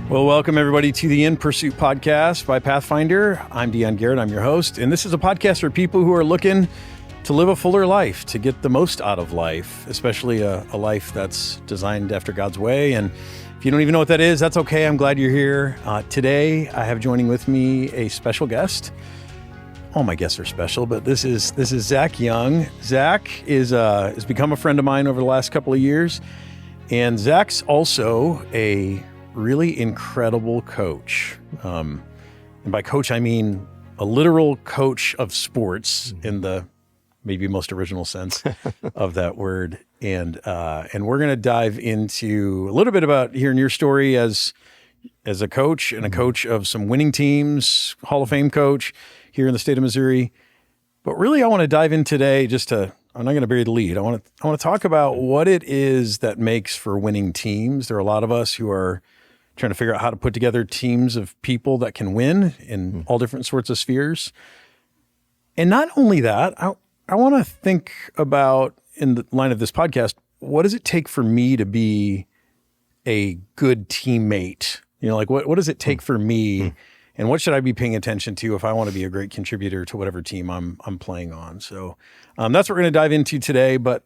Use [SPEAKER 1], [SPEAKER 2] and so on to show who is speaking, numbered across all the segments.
[SPEAKER 1] Well, welcome everybody to the In Pursuit podcast by Pathfinder. I'm Dion Garrett, I'm your host, and this is a podcast for people who are looking to live a fuller life, to get the most out of life, especially a life that's designed after God's way. And if you don't even know what that is, that's okay. I'm glad you're here. Today, I have joining with me a special guest. All my guests are special, but this is Zach Young. Zach has become a friend of mine over the last couple of years, and Zach's also a really incredible coach. And by coach, I mean a literal coach of sports in the maybe most original sense of that word. And we're going to dive into a little bit about hearing your story as a coach and a coach of some winning teams, Hall of Fame coach here in the state of Missouri. But really, I want to dive in today I'm not going to bury the lead. I want to talk about what it is that makes for winning teams. There are a lot of us who are trying to figure out how to put together teams of people that can win in all different sorts of spheres. And not only that, I want to think about, in the line of this podcast, what does it take for me to be a good teammate? You know, like what does it take for me, and what should I be paying attention to if I want to be a great contributor to whatever team I'm playing on? So that's what we're going to dive into today, but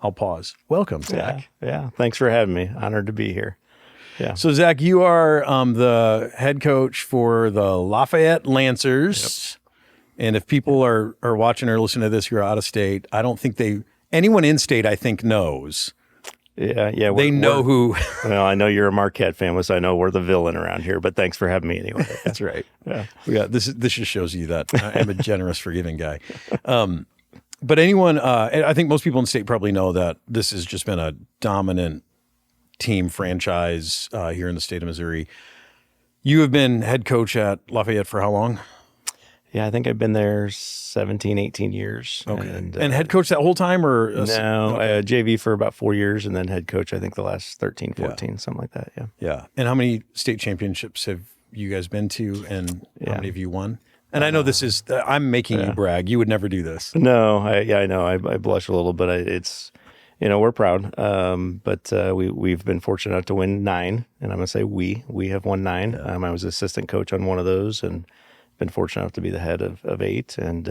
[SPEAKER 1] I'll pause. Welcome, Zach.
[SPEAKER 2] Yeah. Thanks for having me. Honored to be here. Yeah.
[SPEAKER 1] So, Zach, you are the head coach for the Lafayette Lancers. Yep. And if people are watching or listening to this who are out of state, I don't think anyone in state, I think, knows.
[SPEAKER 2] Yeah.
[SPEAKER 1] They know who.
[SPEAKER 2] Well, I know you're a Marquette fan, so I know we're the villain around here, but thanks for having me anyway.
[SPEAKER 1] That's right. Yeah. This just shows you that I'm a generous, forgiving guy. But anyone, I think most people in state probably know that this has just been a dominant team franchise here in the state of Missouri. You have been head coach at Lafayette for how long?
[SPEAKER 2] Yeah, I think I've been there 17, 18 years.
[SPEAKER 1] Okay. And head coach that whole time? Or
[SPEAKER 2] No, JV for about 4 years, and then head coach, I think the last 13, 14, something like that,
[SPEAKER 1] Yeah. And how many state championships have you guys been to, and how many have you won? And I know this is, I'm making you brag. You would never do this.
[SPEAKER 2] No, I know. I blush a little, but it's, we're proud. But we've been fortunate enough to win 9, and I'm going to say we have won 9. Yeah. I was assistant coach on one of those, and been fortunate enough to be the head of 8, and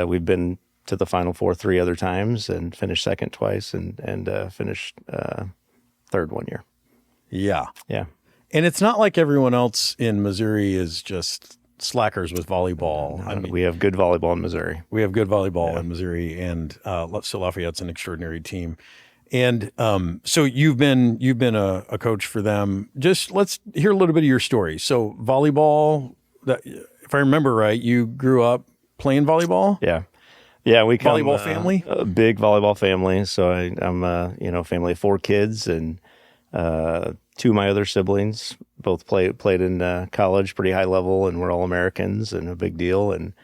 [SPEAKER 2] we've been to the Final Four 3 other times, and finished second twice, and finished third one year.
[SPEAKER 1] Yeah.
[SPEAKER 2] And
[SPEAKER 1] it's not like everyone else in Missouri is just slackers with volleyball.
[SPEAKER 2] I mean, we have good volleyball in Missouri.
[SPEAKER 1] In Missouri, and so Lafayette's an extraordinary team. And so you've been a coach for them. Just let's hear a little bit of your story. So volleyball, if I remember right, you grew up playing volleyball?
[SPEAKER 2] Yeah, we come
[SPEAKER 1] volleyball family?
[SPEAKER 2] A big volleyball family. So I'm a family of 4 kids, and 2 of my other siblings both played in college, pretty high level, and we're all Americans and a big deal. And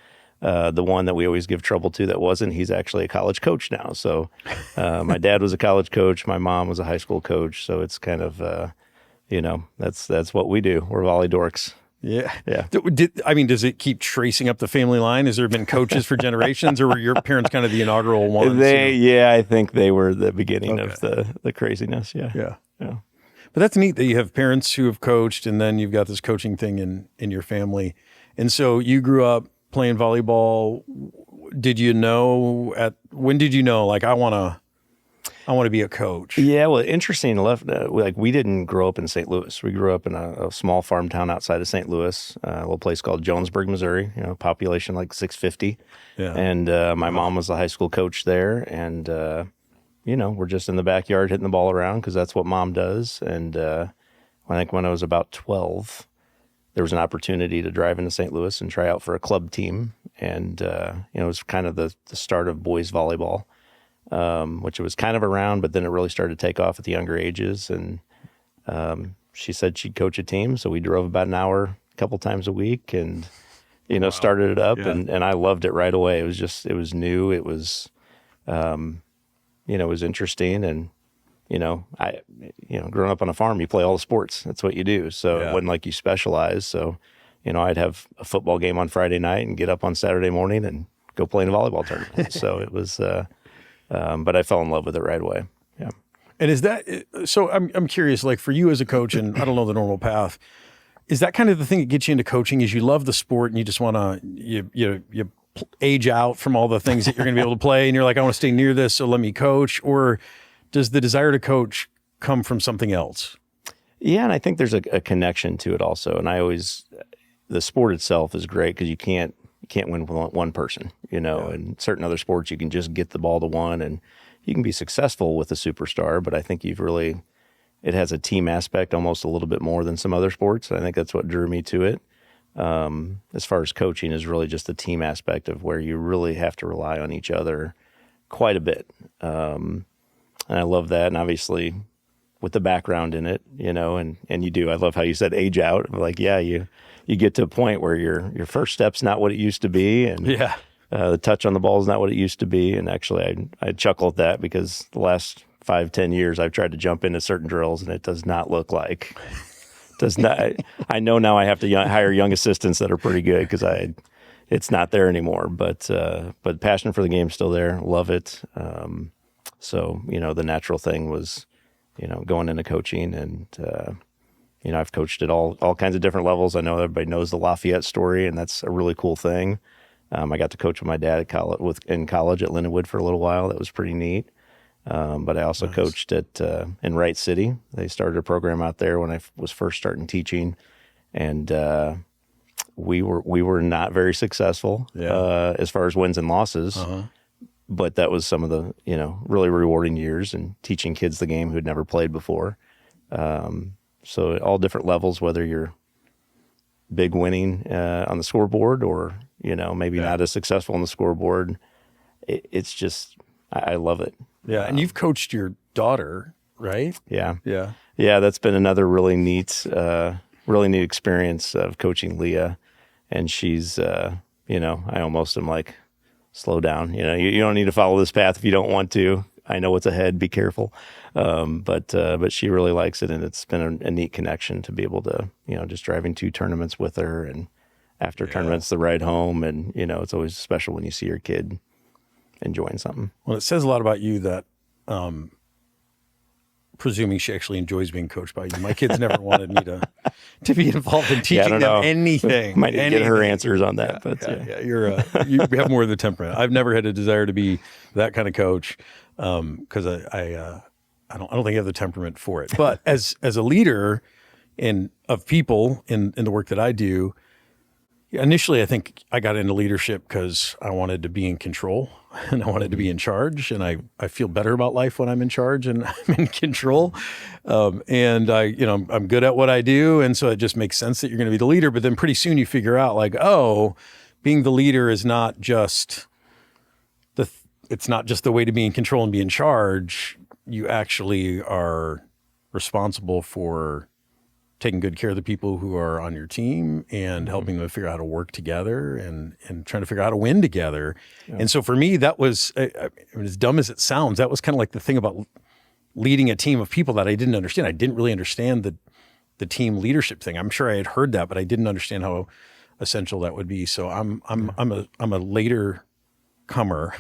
[SPEAKER 2] the one that we always give trouble to that wasn't, he's actually a college coach now. So my dad was a college coach, my mom was a high school coach. So it's kind of, that's what we do. We're volley dorks.
[SPEAKER 1] Yeah. Does it keep tracing up the family line? Has there been coaches for generations, or were your parents kind of the inaugural ones?
[SPEAKER 2] I think they were the beginning of the craziness. Yeah.
[SPEAKER 1] But that's neat that you have parents who have coached, and then you've got this coaching thing in your family. And so you grew up playing volleyball. When did you know, like, I want to be a coach? Yeah,
[SPEAKER 2] well, interesting enough, we didn't grow up in St. Louis. We grew up in a small farm town outside of St. Louis, a little place called Jonesburg, Missouri, population like 650. Yeah. And my mom was the high school coach there, and we're just in the backyard hitting the ball around because that's what mom does. And I think when I was about 12, there was an opportunity to drive into St. Louis and try out for a club team. And, it was kind of the start of boys volleyball, which it was kind of around, but then it really started to take off at the younger ages. And she said she'd coach a team. So we drove about an hour a couple times a week and, started it up. Yeah. And I loved it right away. It was new. It was, it was interesting. And, growing up on a farm, you play all the sports. That's what you do. So It wasn't like you specialize. So, I'd have a football game on Friday night and get up on Saturday morning and go play in a volleyball tournament. So it was, but I fell in love with it right away. Yeah.
[SPEAKER 1] And is that so? I'm curious. Like for you as a coach, and I don't know the normal path. Is that kind of the thing that gets you into coaching? Is you love the sport and you just want to you age out from all the things that you're going to be able to play, and you're like, I want to stay near this, so let me coach. Or does the desire to coach come from something else?
[SPEAKER 2] Yeah, and I think there's a connection to it also. And the sport itself is great because you can't win with one person, and certain other sports, you can just get the ball to one and you can be successful with a superstar. But I think it has a team aspect almost a little bit more than some other sports. I think that's what drew me to it. As far as coaching is really just the team aspect of where you really have to rely on each other quite a bit. And I love that. And obviously with the background in it, and you do, I love how you said age out. Like, yeah, you get to a point where your first step's not what it used to be. And the touch on the ball is not what it used to be. And actually I chuckle at that because the last 5-10 years, I've tried to jump into certain drills and it does not look like, I know now I have to hire young assistants that are pretty good because it's not there anymore, but passion for the game's still there. Love it. So, the natural thing was, going into coaching and, I've coached at all kinds of different levels. I know everybody knows the Lafayette story and that's a really cool thing. I got to coach with my dad in college at Lindenwood for a little while. That was pretty neat. But I also coached in Wright City. They started a program out there when I was first starting teaching, and we were not very successful as far as wins and losses. But that was some of the really rewarding years and teaching kids the game who had never played before. So at all different levels, whether you're big winning on the scoreboard or maybe not as successful on the scoreboard, it's just I love it.
[SPEAKER 1] Yeah, and you've coached your daughter, right?
[SPEAKER 2] Yeah.
[SPEAKER 1] Yeah.
[SPEAKER 2] Yeah, that's been another really neat experience of coaching Leah. And she's, I almost am like, slow down. You don't need to follow this path if you don't want to. I know what's ahead. Be careful. But she really likes it, and it's been a neat connection to be able to, just driving 2 tournaments with her, and after tournaments, the ride home, and it's always special when you see your kid enjoying something.
[SPEAKER 1] Well, it says a lot about you that, presuming she actually enjoys being coached by you. My kids never wanted me to be involved in teaching them anything.
[SPEAKER 2] Might get her answers on that,
[SPEAKER 1] you have more of the temperament. I've never had a desire to be that kind of coach because I don't think I have the temperament for it. But as a leader of people in the work that I do. Initially, I think I got into leadership because I wanted to be in control and I wanted to be in charge. And I feel better about life when I'm in charge and I'm in control. And I'm good at what I do. And so it just makes sense that you're going to be the leader. But then pretty soon you figure out like, being the leader is not just it's not just the way to be in control and be in charge. You actually are responsible for taking good care of the people who are on your team and helping them figure out how to work together and trying to figure out how to win together. Yeah. And so for me, that was, as dumb as it sounds, that was kind of like the thing about leading a team of people that I didn't understand. I didn't really understand the team leadership thing. I'm sure I had heard that, but I didn't understand how essential that would be. So I'm a later comer.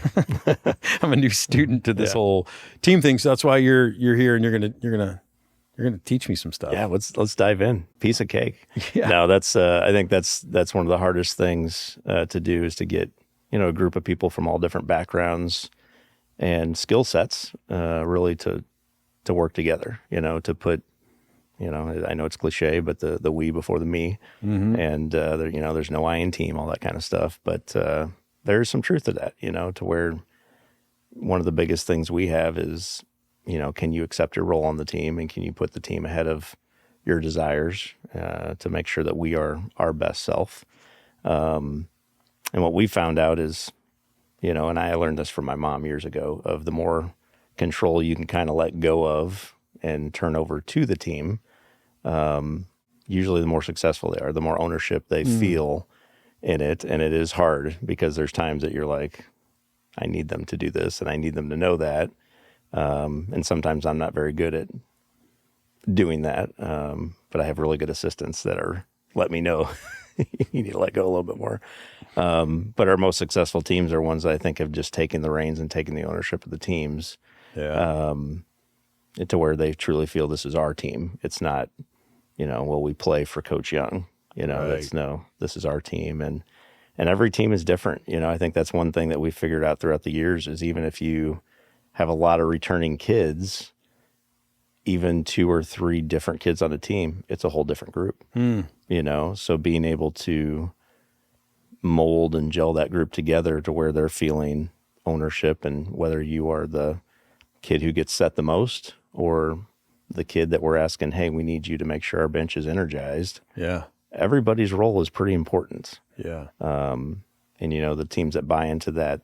[SPEAKER 1] I'm a new student to this whole team thing. So that's why you're here and you're gonna teach me some stuff.
[SPEAKER 2] Yeah, let's dive in. Piece of cake. Yeah. No, that's I think that's one of the hardest things to do is to get a group of people from all different backgrounds and skill sets really to work together. To put I know it's cliche, but the we before the me, and there's no I in team, all that kind of stuff. But there's some truth to that. To where one of the biggest things we have is, can you accept your role on the team and can you put the team ahead of your desires to make sure that we are our best self? And what we found out is, and I learned this from my mom years ago, of the more control you can kind of let go of and turn over to the team, usually the more successful they are, the more ownership they feel in it. And it is hard because there's times that you're like, I need them to do this and I need them to know that. And sometimes I'm not very good at doing that. But I have really good assistants that let me know you need to let go a little bit more. But our most successful teams are ones that I think have just taken the reins and taken the ownership of the teams. Yeah. to where they truly feel this is our team. It's not, well, we play for Coach Young. Right. This is our team. And every team is different. I think that's one thing that we figured out throughout the years is even if you have a lot of returning kids, even 2 or 3 different kids on a team, it's a whole different group. So being able to mold and gel that group together to where they're feeling ownership, and whether you are the kid who gets set the most or the kid that we're asking, hey, we need you to make sure our bench is energized.
[SPEAKER 1] Yeah.
[SPEAKER 2] Everybody's role is pretty important.
[SPEAKER 1] Yeah.
[SPEAKER 2] And the teams that buy into that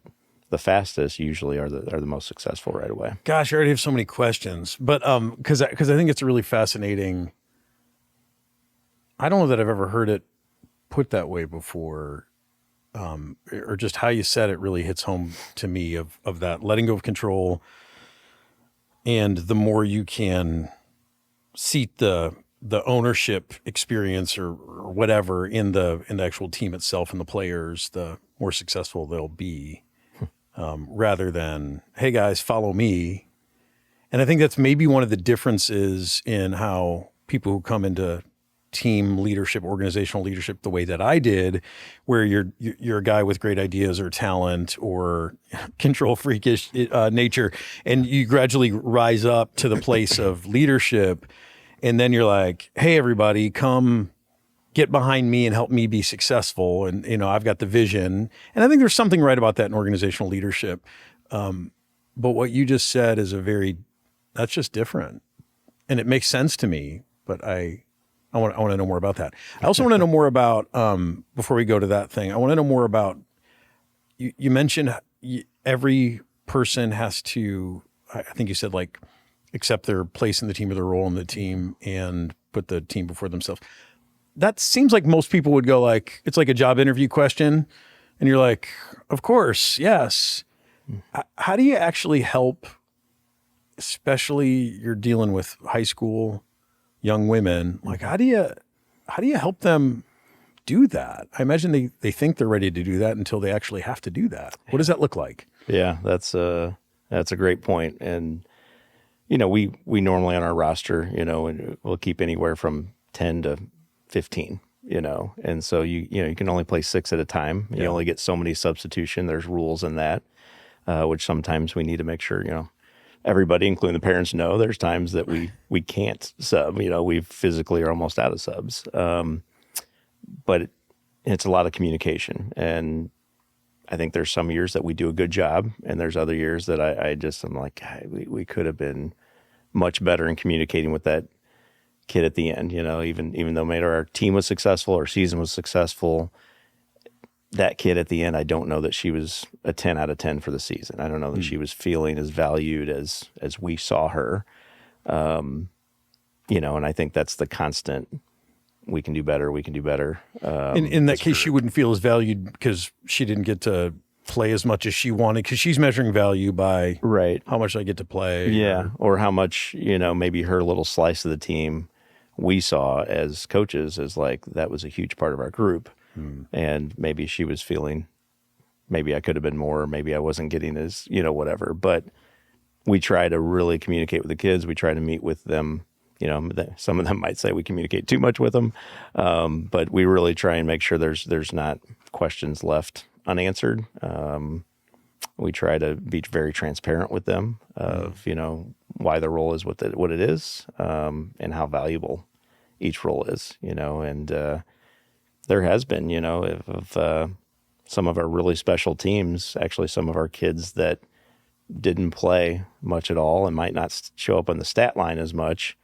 [SPEAKER 2] the fastest usually are the most successful right away.
[SPEAKER 1] Gosh, I already have so many questions, but because I think it's really fascinating. I don't know that I've ever heard it put that way before, or just how you said it really hits home to me of that letting go of control, and the more you can seat the ownership experience or whatever in the actual team itself and the players, the more successful they'll be. Rather than, hey guys, follow me. And I think that's maybe one of the differences in how people who come into team leadership, organizational leadership, the way that I did, where you're a guy with great ideas or talent or control freakish nature, and you gradually rise up to the place of leadership. And then you're like, hey, everybody, come get behind me and help me be successful. And, I've got the vision. And I think there's something right about that in organizational leadership. But what you just said is that's just different. And it makes sense to me, but I want to know more about that. I also want to know more about, before we go to that thing, I want to know more about, you mentioned every person has to, I think you said accept their place in the team or their role in the team and put the team before themselves. That seems like most people would go it's like a job interview question. And you're like, of course, yes. How do you actually help, especially you're dealing with high school young women? How do you help them do that? I imagine they think they're ready to do that until they actually have to do that. What does that look like?
[SPEAKER 2] Yeah, that's a great point. And, we normally on our roster, and we'll keep anywhere from 10 to 15, and so you can only play 6 at a time. You only get so many substitution. There's rules in that, which sometimes we need to make sure, everybody, including the parents, know there's times that we can't sub. We physically are almost out of subs. But it's a lot of communication, and I think there's some years that we do a good job, and there's other years that I'm like, we could have been much better in communicating with that kid at the end. Even though maybe our team was successful, our season was successful, that kid at the end, I don't know that she was a 10 out of 10 for the season. I don't know that she was feeling as valued as we saw her. And I think that's the constant. We can do better. We can do better.
[SPEAKER 1] In that case, she wouldn't feel as valued because she didn't get to play as much as she wanted, because she's measuring value by how much I get to play.
[SPEAKER 2] Yeah. Or how much, maybe her little slice of the team we saw as coaches as that was a huge part of our group. And maybe she was feeling, maybe I could have been more, maybe I wasn't getting as, whatever. But we try to really communicate with the kids. We try to meet with them. Some of them might say we communicate too much with them, but we really try and make sure there's not questions left unanswered. We try to be very transparent with them of why the role is what it is, and how valuable each role is. And there has been of some of our really special teams, actually some of our kids that didn't play much at all and might not show up on the stat line as much,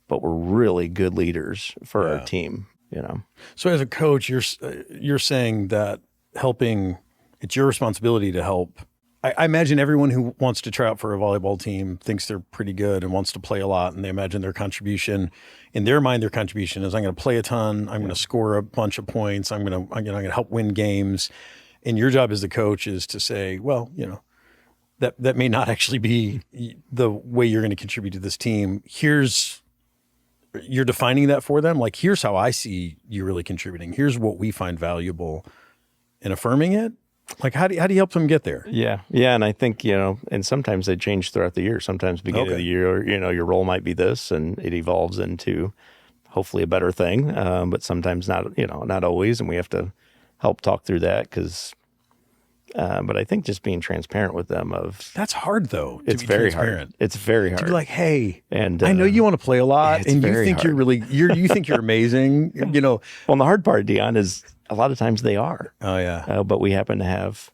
[SPEAKER 2] but were really good leaders for our team,
[SPEAKER 1] So as a coach, you're saying that it's your responsibility to help. I imagine everyone who wants to try out for a volleyball team thinks they're pretty good and wants to play a lot, and they imagine their contribution. In their mind, their contribution is, I'm going to play a ton, I'm going to score a bunch of points, I'm going to help win games. And your job as the coach is to say, well, that may not actually be the way you're going to contribute to this team. You're defining that for them. Here's how I see you really contributing. Here's what we find valuable, and affirming it. Like, how do you help them get there?
[SPEAKER 2] Yeah. And I think, and sometimes they change throughout the year. Sometimes beginning of the year, your role might be this, and it evolves into hopefully a better thing. But sometimes not, not always. And we have to help talk through that but I think just being transparent with them
[SPEAKER 1] that's hard though.
[SPEAKER 2] It's very hard. It's very hard
[SPEAKER 1] to be like, hey,
[SPEAKER 2] and
[SPEAKER 1] I know you want to play a lot, and you think you think you're amazing. Well,
[SPEAKER 2] and the hard part, Dion, is a lot of times they are.
[SPEAKER 1] Oh yeah.
[SPEAKER 2] But we happen to have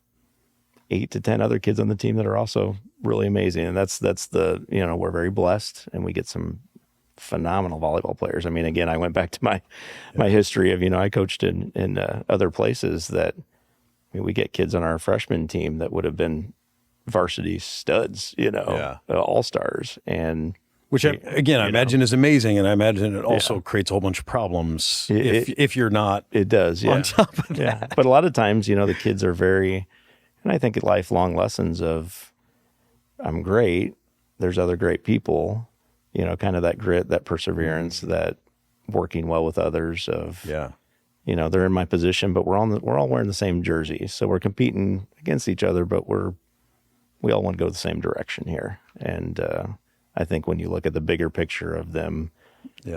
[SPEAKER 2] 8 to 10 other kids on the team that are also really amazing, and that's the we're very blessed, and we get some phenomenal volleyball players. I mean, again, I went back to my history of I coached in other places that. We get kids on our freshman team that would have been varsity studs, all-stars. And
[SPEAKER 1] which, I imagine is amazing. And I imagine it also creates a whole bunch of problems if you're not
[SPEAKER 2] it does,
[SPEAKER 1] on top of that.
[SPEAKER 2] Yeah. But a lot of times, the kids are very, and I think lifelong lessons of, I'm great, there's other great people, kind of that grit, that perseverance, that working well with others of, they're in my position, but we're all wearing the same jersey. So we're competing against each other, but we all want to go the same direction here. And I think when you look at the bigger picture of them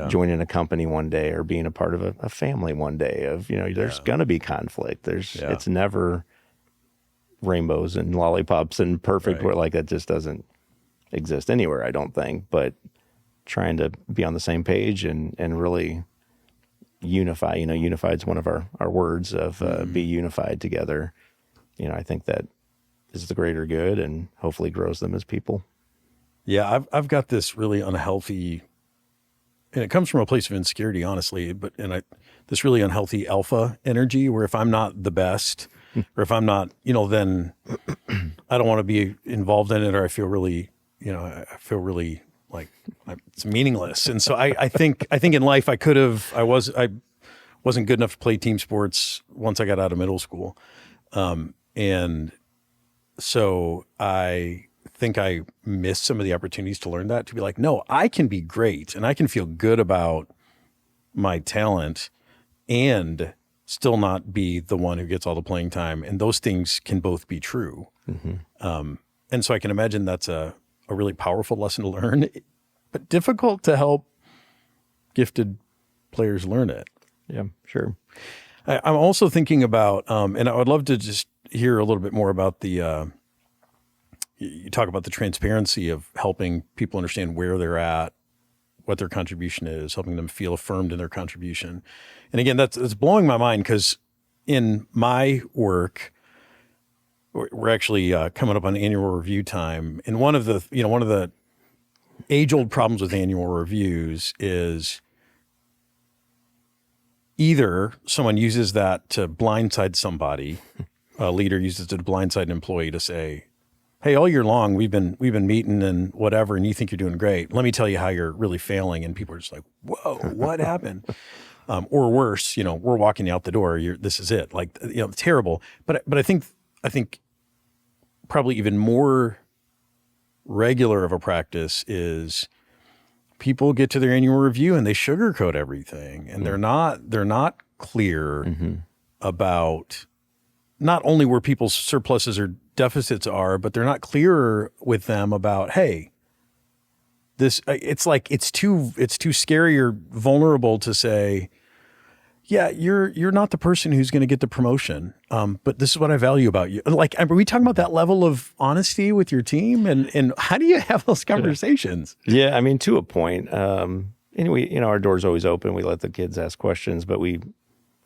[SPEAKER 2] joining a company one day or being a part of a family one day of, there's going to be conflict. It's never rainbows and lollipops and perfect where like that just doesn't exist anywhere, I don't think. But trying to be on the same page and really unify, unified is one of our words of be unified together. I think that is the greater good and hopefully grows them as people.
[SPEAKER 1] Yeah, I've got this really unhealthy, and it comes from a place of insecurity, honestly, this really unhealthy alpha energy where if I'm not the best or if I'm not, then I don't want to be involved in it, or I feel really like it's meaningless. And so I think in life I wasn't good enough to play team sports once I got out of middle school. And so I think I missed some of the opportunities to learn that, to be like, no, I can be great and I can feel good about my talent and still not be the one who gets all the playing time. And those things can both be true. Mm-hmm. And so I can imagine that's a really powerful lesson to learn, but difficult to help gifted players learn it.
[SPEAKER 2] Yeah, sure.
[SPEAKER 1] I'm also thinking about, and I would love to just hear a little bit more about you talk about the transparency of helping people understand where they're at, what their contribution is, helping them feel affirmed in their contribution. And again, that's blowing my mind because in my work, we're actually coming up on annual review time. And one of the age-old problems with annual reviews is either someone uses that to blindside somebody, a leader uses it to blindside an employee to say, hey, all year long we've been meeting and whatever, and you think you're doing great. Let me tell you how you're really failing. And people are just like, whoa, what happened? Or worse, we're walking out the door. This is it. Like, terrible. But I think probably even more regular of a practice is people get to their annual review and they sugarcoat everything, and they're not clear about not only where people's surpluses or deficits are, but they're not clear with them about, hey, it's like it's too scary or vulnerable to say, yeah, you're not the person who's going to get the promotion, but this is what I value about you. Like, are we talking about that level of honesty with your team, and how do you have those conversations?
[SPEAKER 2] Yeah, I mean, to a point. And we, our door's always open. We let the kids ask questions, but we,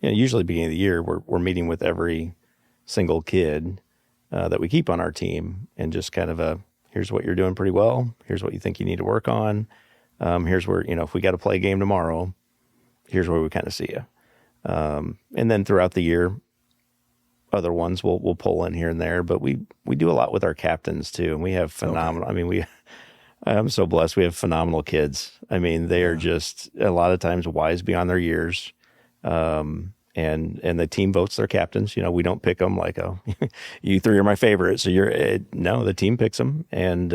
[SPEAKER 2] usually beginning of the year, we're meeting with every single kid that we keep on our team, and just kind of here's what you're doing pretty well. Here's what you think you need to work on. Here's where, if we got to play a game tomorrow, here's where we kind of see you. And then throughout the year, other ones we'll pull in here and there, but we do a lot with our captains too. And we have phenomenal, I mean, I'm so blessed. We have phenomenal kids. I mean, they are just a lot of times wise beyond their years. And the team votes their captains. We don't pick them like, oh, you three are my favorite. So no, the team picks them. And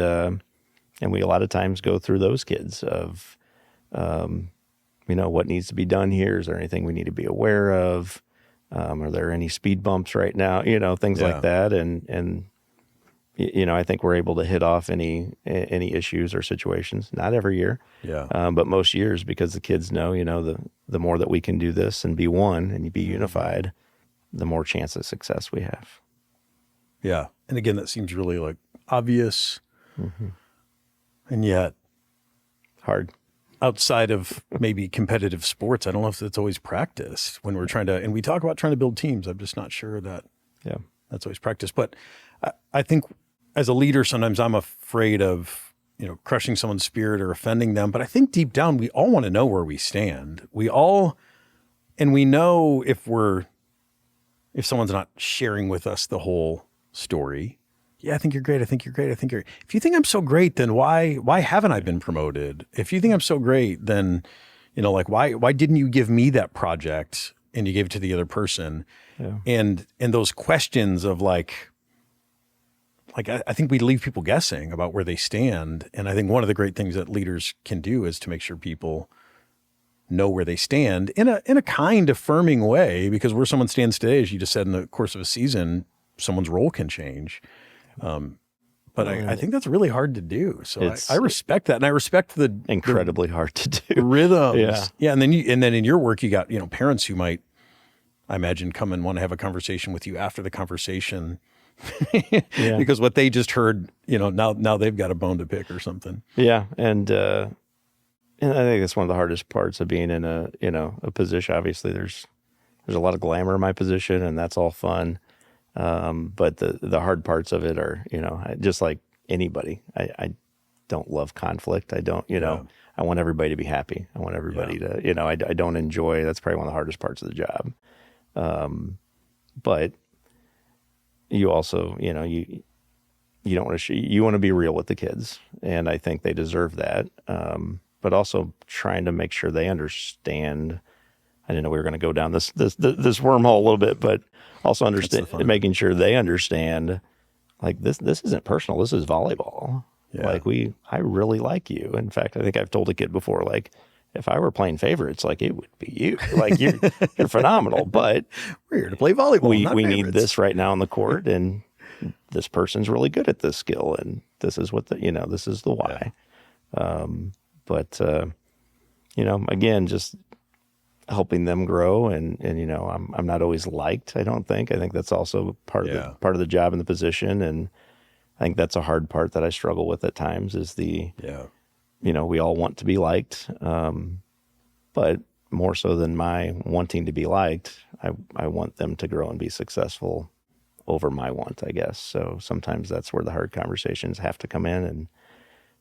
[SPEAKER 2] we a lot of times go through those kids of, what needs to be done here? Is there anything we need to be aware of? Are there any speed bumps right now? Things like that. And I think we're able to hit off any issues or situations. Not every year, but most years, because the kids know, the more that we can do this and be one and be unified, the more chance of success we have.
[SPEAKER 1] Yeah. And again, that seems really like obvious, and yet
[SPEAKER 2] hard.
[SPEAKER 1] Outside of maybe competitive sports, I don't know if that's always practiced when we're trying to, and we talk about trying to build teams. I'm just not sure that that's always practiced. But I think as a leader, sometimes I'm afraid of, crushing someone's spirit or offending them. But I think deep down, we all want to know where we stand. We know if someone's not sharing with us the whole story. Yeah, I think you're great. I think you're great. If you think I'm so great, then why haven't I been promoted? If you think I'm so great, then, why didn't you give me that project and you gave it to the other person? Yeah. And those questions of I think we leave people guessing about where they stand. And I think one of the great things that leaders can do is to make sure people know where they stand in a kind, affirming way, because where someone stands today, as you just said, in the course of a season, someone's role can change. But I think that's really hard to do. So I respect that. And I respect
[SPEAKER 2] incredibly hard to do
[SPEAKER 1] rhythms. Yeah. And then in your work, you got, parents who might, I imagine, come and want to have a conversation with you after the conversation because what they just heard, now they've got a bone to pick or something.
[SPEAKER 2] Yeah. And I think that's one of the hardest parts of being in a position. Obviously there's a lot of glamour in my position, and that's all fun. But the hard parts of it are, just like anybody, I don't love conflict. I don't, I want everybody to be happy. I want everybody to, I don't enjoy, that's probably one of the hardest parts of the job. But you also, you don't want to, you want to be real with the kids, and I think they deserve that. But also trying to make sure they understand. I didn't know we were going to go down this wormhole a little bit, but also making sure they understand, this isn't personal. This is volleyball. Yeah. I really like you. In fact, I think I've told a kid before, if I were playing favorites, it would be you. You're phenomenal, but
[SPEAKER 1] we're here to play volleyball.
[SPEAKER 2] We need this right now on the court, and this person's really good at this skill, and this is what this is the why. Again, just helping them grow, and I'm not always liked. I think that's also part of the job and the position, and I think that's a hard part that I struggle with at times. Is we all want to be liked, but more so than my wanting to be liked, I want them to grow and be successful over my want, I guess. So sometimes that's where the hard conversations have to come in, and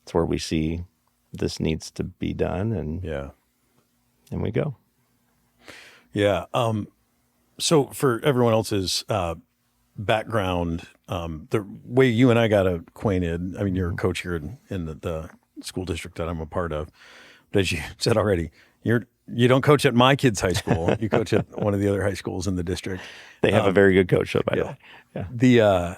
[SPEAKER 2] it's where we see this needs to be done, and we go.
[SPEAKER 1] Yeah. So for everyone else's background, the way you and I got acquainted, I mean, you're a coach here in the school district that I'm a part of, but as you said already, you don't coach at my kid's high school. You coach at one of the other high schools in the district.
[SPEAKER 2] They have a very good coach, though, by the way. Yeah.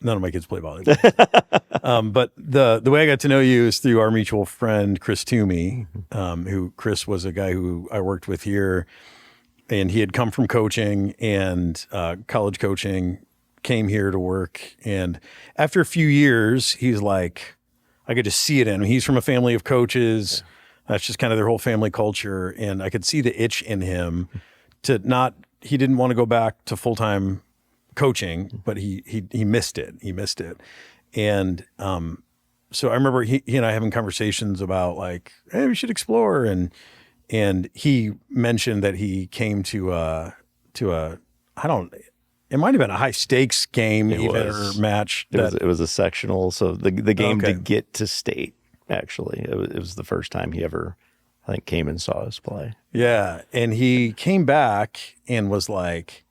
[SPEAKER 1] None of my kids play volleyball. But the way I got to know you is through our mutual friend, Chris Toomey, who Chris was a guy who I worked with here, and he had come from coaching and college coaching, came here to work. And after a few years, he's like, I could just see it in him. He's from a family of coaches. Yeah. That's just kind of their whole family culture. And I could see the itch in him he didn't want to go back to full-time coaching, but he missed it. He missed it. And so I remember he and I having conversations about hey, we should explore. And he mentioned that he came to it might have been a high stakes game or match.
[SPEAKER 2] It was a sectional. So the game to get to state, actually, it was the first time he ever, I think, came and saw us play.
[SPEAKER 1] Yeah. And he came back and was like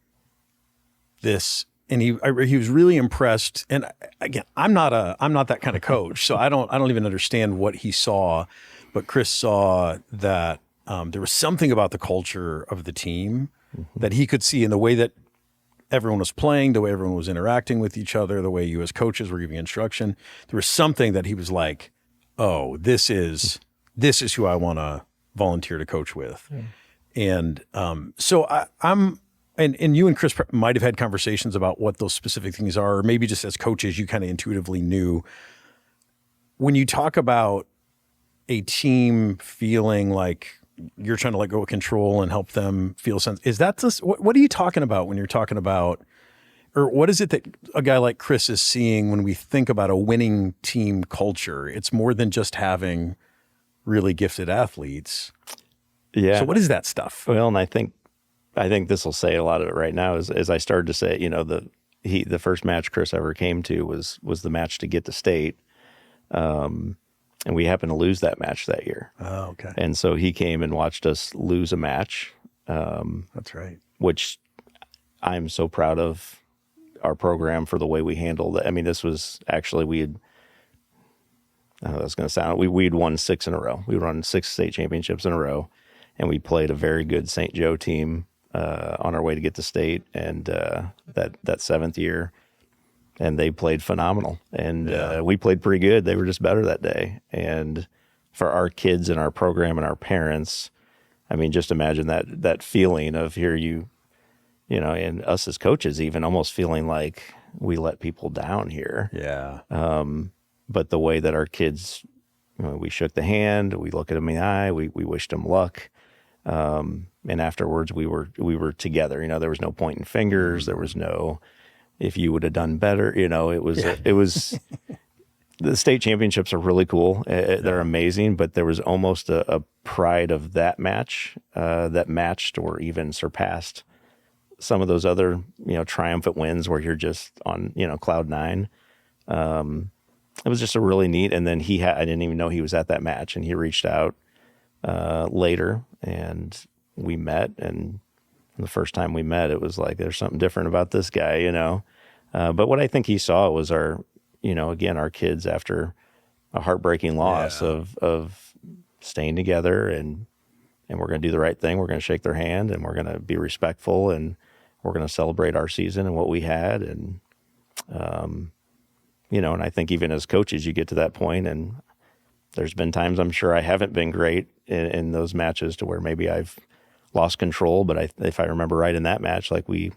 [SPEAKER 1] this, and he was really impressed. And again, I'm not that kind of coach, so I don't even understand what he saw, but Chris saw that there was something about the culture of the team that he could see in the way that everyone was playing, the way everyone was interacting with each other, the way you as coaches were giving instruction. There was something that he was like, oh, this is who I want to volunteer to coach with. Yeah. And so And you and Chris might have had conversations about what those specific things are, or maybe just as coaches, you kind of intuitively knew. When you talk about a team feeling like you're trying to let go of control and help them feel sense, is that just, what are you talking about when you're talking about, or what is it that a guy like Chris is seeing when we think about a winning team culture? It's more than just having really gifted athletes.
[SPEAKER 2] Yeah.
[SPEAKER 1] So what is that stuff?
[SPEAKER 2] Well, and I think this will say a lot of it right now. As I started to say, the first match Chris ever came to was the match to get to state, and we happened to lose that match that year.
[SPEAKER 1] Oh, okay.
[SPEAKER 2] And so he came and watched us lose a match.
[SPEAKER 1] That's right.
[SPEAKER 2] Which I'm so proud of our program for the way we handled it. I mean, this was actually we'd won 6 in a row. We won 6 state championships in a row, and we played a very good St. Joe team on our way to get to state, and that 7th year, and they played phenomenal, and we played pretty good. They were just better that day, and for our kids and our program and our parents, I mean, just imagine that feeling of and us as coaches even almost feeling like we let people down here.
[SPEAKER 1] Yeah.
[SPEAKER 2] But the way that our kids, we shook the hand, we look at them in the eye, we wished them luck. And afterwards we were together. There was no pointing fingers. There was no, if you would have done better, it was, the state championships are really cool. They're amazing, but there was almost a pride of that match, that matched or even surpassed some of those other, triumphant wins where you're just on, cloud 9. It was just a really neat. And then I didn't even know he was at that match, and he reached out later, and we met. And the first time we met, it was like, there's something different about this guy, But what I think he saw was our kids after a heartbreaking loss of staying together, and we're going to do the right thing. We're going to shake their hand, and we're going to be respectful, and we're going to celebrate our season and what we had. And, and I think even as coaches, you get to that point, and there's been times I'm sure I haven't been great in those matches to where maybe I've lost control. But if I remember right in that match, like we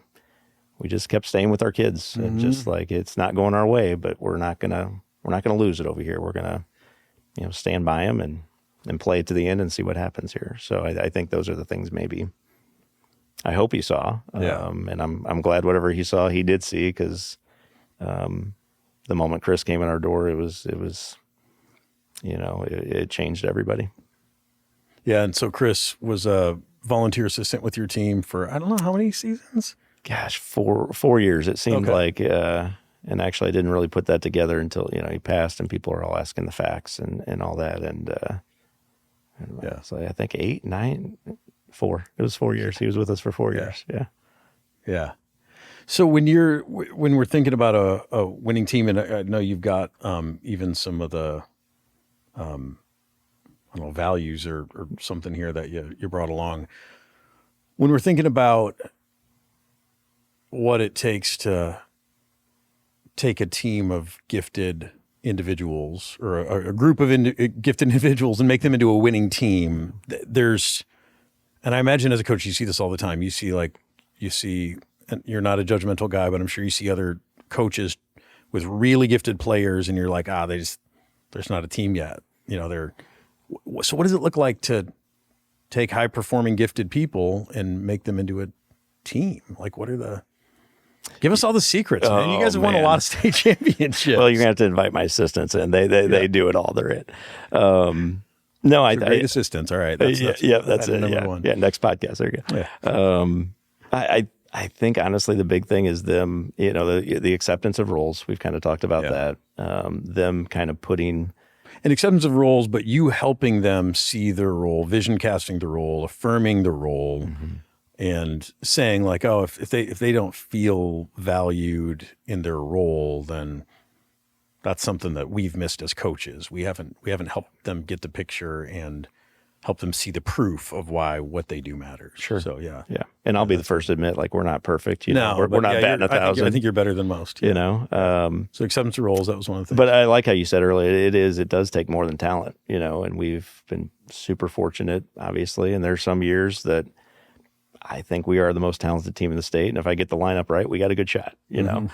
[SPEAKER 2] just kept staying with our kids, and just like, it's not going our way, but we're not gonna lose it over here. We're gonna, stand by them and play it to the end and see what happens here. So I think those are the things maybe I hope he saw. And I'm glad whatever he saw, he did see, because the moment Chris came in our door, it was it changed everybody.
[SPEAKER 1] Yeah, and so Chris was a volunteer assistant with your team for, I don't know how many seasons?
[SPEAKER 2] Gosh, 4 years it seemed like. And actually I didn't really put that together until, he passed, and people are all asking the facts and all that. And so I think 8, 9, 4. It was 4 years. He was with us for 4 years. Yeah. Yeah.
[SPEAKER 1] So when we're thinking about a winning team, and I know you've got even some of the values or something here that you brought along. When we're thinking about what it takes to take a team of gifted individuals, or a group of gifted individuals, and make them into a winning team, and I imagine as a coach, you see this all the time. You see, and you're not a judgmental guy, but I'm sure you see other coaches with really gifted players, and you're like, there's not a team yet. So what does it look like to take high performing gifted people and make them into a team? Like, give us all the secrets, man. You guys have won a lot of state championships.
[SPEAKER 2] Well, you're gonna have to invite my assistants, and they do it all. They're it. No,
[SPEAKER 1] great assistants. All right.
[SPEAKER 2] That's it.
[SPEAKER 1] Number one.
[SPEAKER 2] Yeah. Next podcast. There you go. Yeah. I think honestly, the big thing is them, the acceptance of roles. We've kind of talked about that. Them kind of putting
[SPEAKER 1] an acceptance of roles, but you helping them see their role, vision casting the role, affirming the role, and saying like, if they don't feel valued in their role, then that's something that we've missed as coaches. We haven't helped them get the picture and help them see the proof of why what they do matters.
[SPEAKER 2] Sure.
[SPEAKER 1] So yeah.
[SPEAKER 2] And I'll be the first to admit, like, we're not perfect. We're not batting 1,000.
[SPEAKER 1] I think you're better than most. So acceptance of roles, that was one of the things.
[SPEAKER 2] But I like how you said earlier, it does take more than talent, and we've been super fortunate, obviously. And there's some years that I think we are the most talented team in the state. And if I get the lineup right, we got a good shot, you know?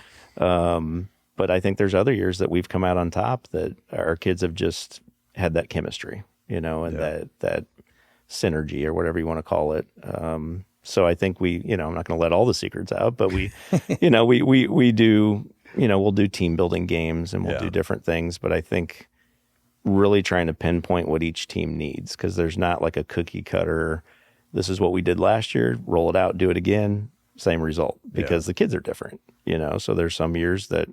[SPEAKER 2] But I think there's other years that we've come out on top that our kids have just had that chemistry, you know, and that synergy or whatever you want to call it. So I think we, you know, I'm not going to let all the secrets out, but we, you know, we do, you know, we'll do team building games and we'll do different things. But I think really trying to pinpoint what each team needs, because there's not like a cookie cutter, this is what we did last year, roll it out, do it again, same result, because the kids are different, you know. So there's some years that,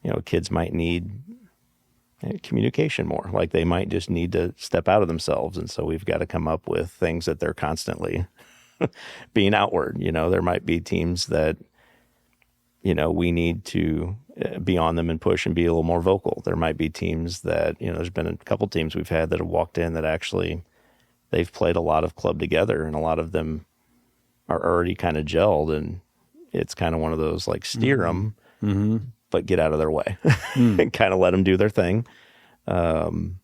[SPEAKER 2] you know, kids might need communication more, like they might just need to step out of themselves. And so we've got to come up with things that they're constantly being outward. You know, there might be teams that, you know, we need to be on them and push and be a little more vocal. There might be teams that, you know, there's been a couple teams we've had that have walked in that actually they've played a lot of club together, and a lot of them are already kind of gelled, and it's kind of one of those like steer them, but get out of their way and kind of let them do their thing. You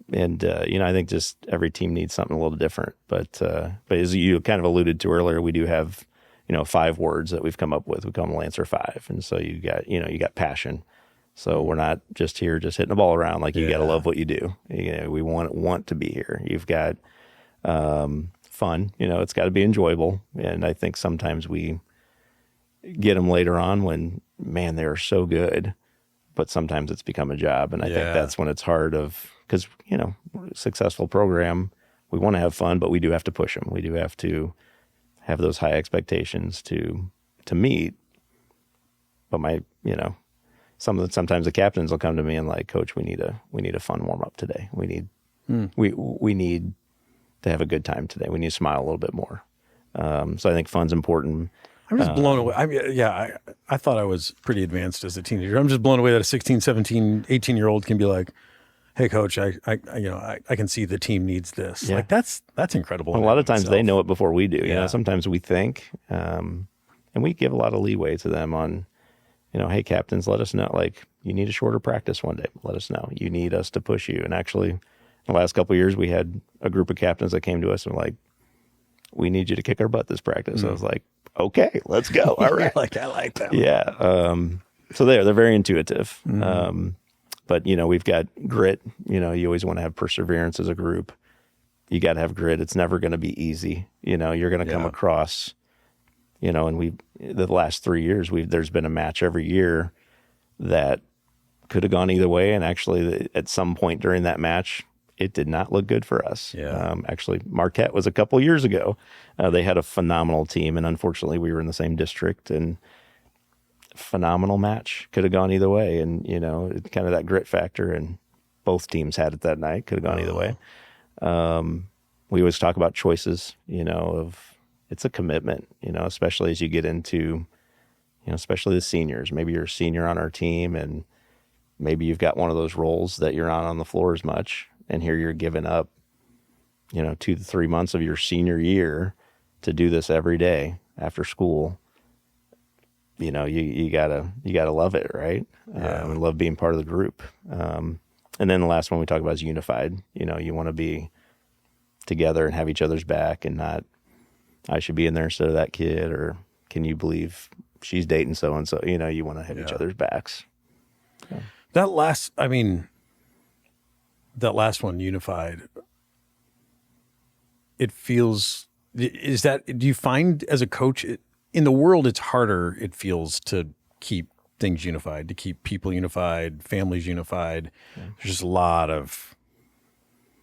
[SPEAKER 2] know, I think just every team needs something a little different, but as you kind of alluded to earlier, we do have, you know, 5 words that we've come up with. We call them Lancer 5. And so you got passion. So we're not just here just hitting the ball around. Like, you got to love what you do. You know, we want to be here. You've got fun, you know, it's got to be enjoyable. And I think sometimes we get them later on when, man, they're so good, but sometimes it's become a job. And I think that's when it's hard because, you know, we're a successful program. We want to have fun, but we do have to push them. We do have to have those high expectations to meet. But you know, sometimes the captains will come to me and like, Coach, we need a fun warm up today. We need to have a good time today. We need to smile a little bit more. So I think fun's important.
[SPEAKER 1] I'm just blown away. I mean, I thought I was pretty advanced as a teenager. I'm just blown away that a 16, 17, 18-year-old can be like, hey, Coach, I can see the team needs this. Yeah. Like, that's incredible.
[SPEAKER 2] A lot of times they know it before we do. You know, sometimes we think, and we give a lot of leeway to them on, you know, hey, captains, let us know. Like, you need a shorter practice one day. Let us know. You need us to push you. And actually, in the last couple of years, we had a group of captains that came to us and were like, we need you to kick our butt this practice. I was like, okay, let's go. All right.
[SPEAKER 1] Like, I like that.
[SPEAKER 2] Yeah. So they're very intuitive. But, you know, we've got grit. You know, you always want to have perseverance as a group. You got to have grit. It's never going to be easy. You know, you're going to come across, you know, and the last 3 years, there's been a match every year that could have gone either way. And actually, at some point during that match, it did not look good for us. Yeah. Actually, Marquette was a couple years ago. They had a phenomenal team, and unfortunately, we were in the same district, and phenomenal match. Could have gone either way. And, you know, it's kind of that grit factor, and both teams had it that night. Could have gone either way. We always talk about choices, you know, it's a commitment, you know, especially as you get into, you know, especially the seniors. Maybe you're a senior on our team, and maybe you've got one of those roles that you're not on the floor as much. And here you're giving up, you know, 2 to 3 months of your senior year to do this every day after school. You know, you gotta love it, right? And love being part of the group. And then the last one we talk about is unified. You know, you want to be together and have each other's back, and not, I should be in there instead of that kid, or can you believe she's dating so and so? You know, you want to have each other's backs. Yeah.
[SPEAKER 1] That last one, unified, it feels, do you find as a coach, in the world, it's harder, it feels, to keep things unified, to keep people unified, families unified. Yeah. There's just a lot of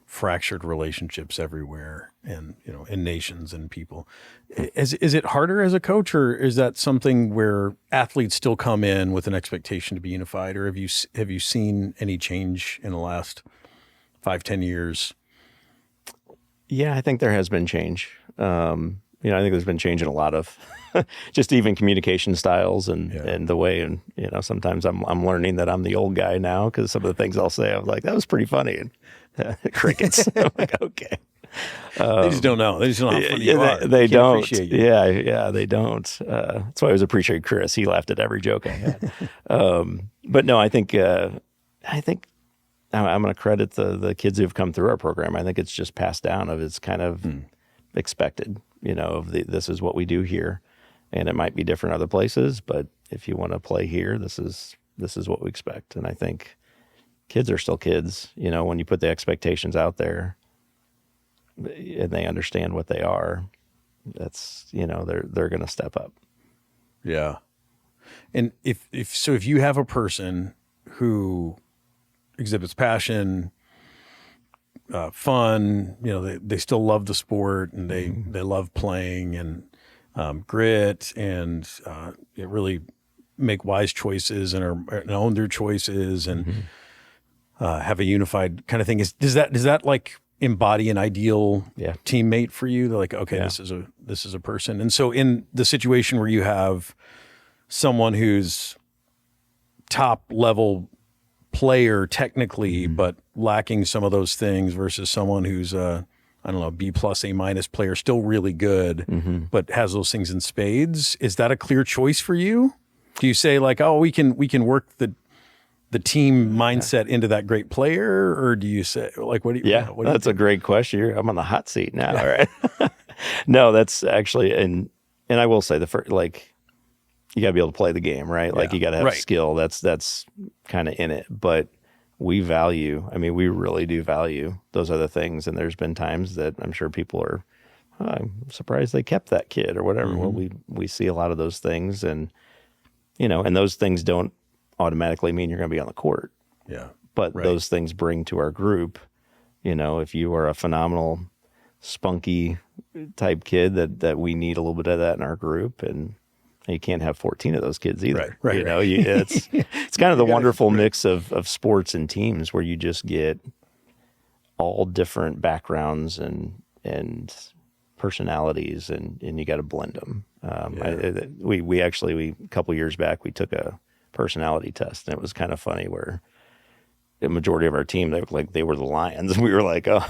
[SPEAKER 1] fractured relationships everywhere, and, you know, in nations and people. Is it harder as a coach, or is that something where athletes still come in with an expectation to be unified? Or have you seen any change in the last 5-10 years?
[SPEAKER 2] Yeah, I think there has been change. You know, I think there's been change in a lot of just even communication styles and the way, and, you know, sometimes I'm learning that I'm the old guy now, because some of the things I'll say, I'm like, that was pretty funny, and crickets. I'm like, okay.
[SPEAKER 1] They just don't know. They just don't know how funny you are.
[SPEAKER 2] They don't. Appreciate you. Yeah, they don't. That's why I always appreciate Chris. He laughed at every joke I had. But no, I think I'm going to credit the kids who've come through our program. I think it's just passed down. It's kind of expected. this is what we do here, and it might be different other places, but if you want to play here, this is what we expect. And I think kids are still kids, when you put the expectations out there and they understand what they are, that's, they're going to step up.
[SPEAKER 1] Yeah. And if you have a person who exhibits passion, fun, they still love the sport, and they love playing, and grit, and really make wise choices and own their choices, and have a unified kind of thing. Does that like embody an ideal teammate for you? They're like, okay, this is a person. And so in the situation where you have someone who's top level player technically, but lacking some of those things, versus someone who's B plus, A minus player, still really good, but has those things in spades, is that a clear choice for you? Do you say like, oh, we can work the team mindset into that great player, or do you say like, what do you?
[SPEAKER 2] Yeah, that's a great question. I'm on the hot seat now, right? No, that's actually, and I will say the first, like, you got to be able to play the game, right? Like, you got to have skill. That's kind of in it, but we really do value those other things. And there's been times that I'm sure people are, I'm surprised they kept that kid or whatever. Well, we see a lot of those things, and and those things don't automatically mean you're going to be on the court.
[SPEAKER 1] Yeah.
[SPEAKER 2] But those things bring to our group, if you are a phenomenal, spunky type kid, that we need a little bit of that in our group, and you can't have 14 of those kids either. Right. It's kind of the wonderful mix of sports and teams where you just get all different backgrounds and personalities, and you got to blend them. We actually, a couple years back, we took a personality test, and it was kind of funny where the majority of our team, they looked like they were the lions. We were like, oh,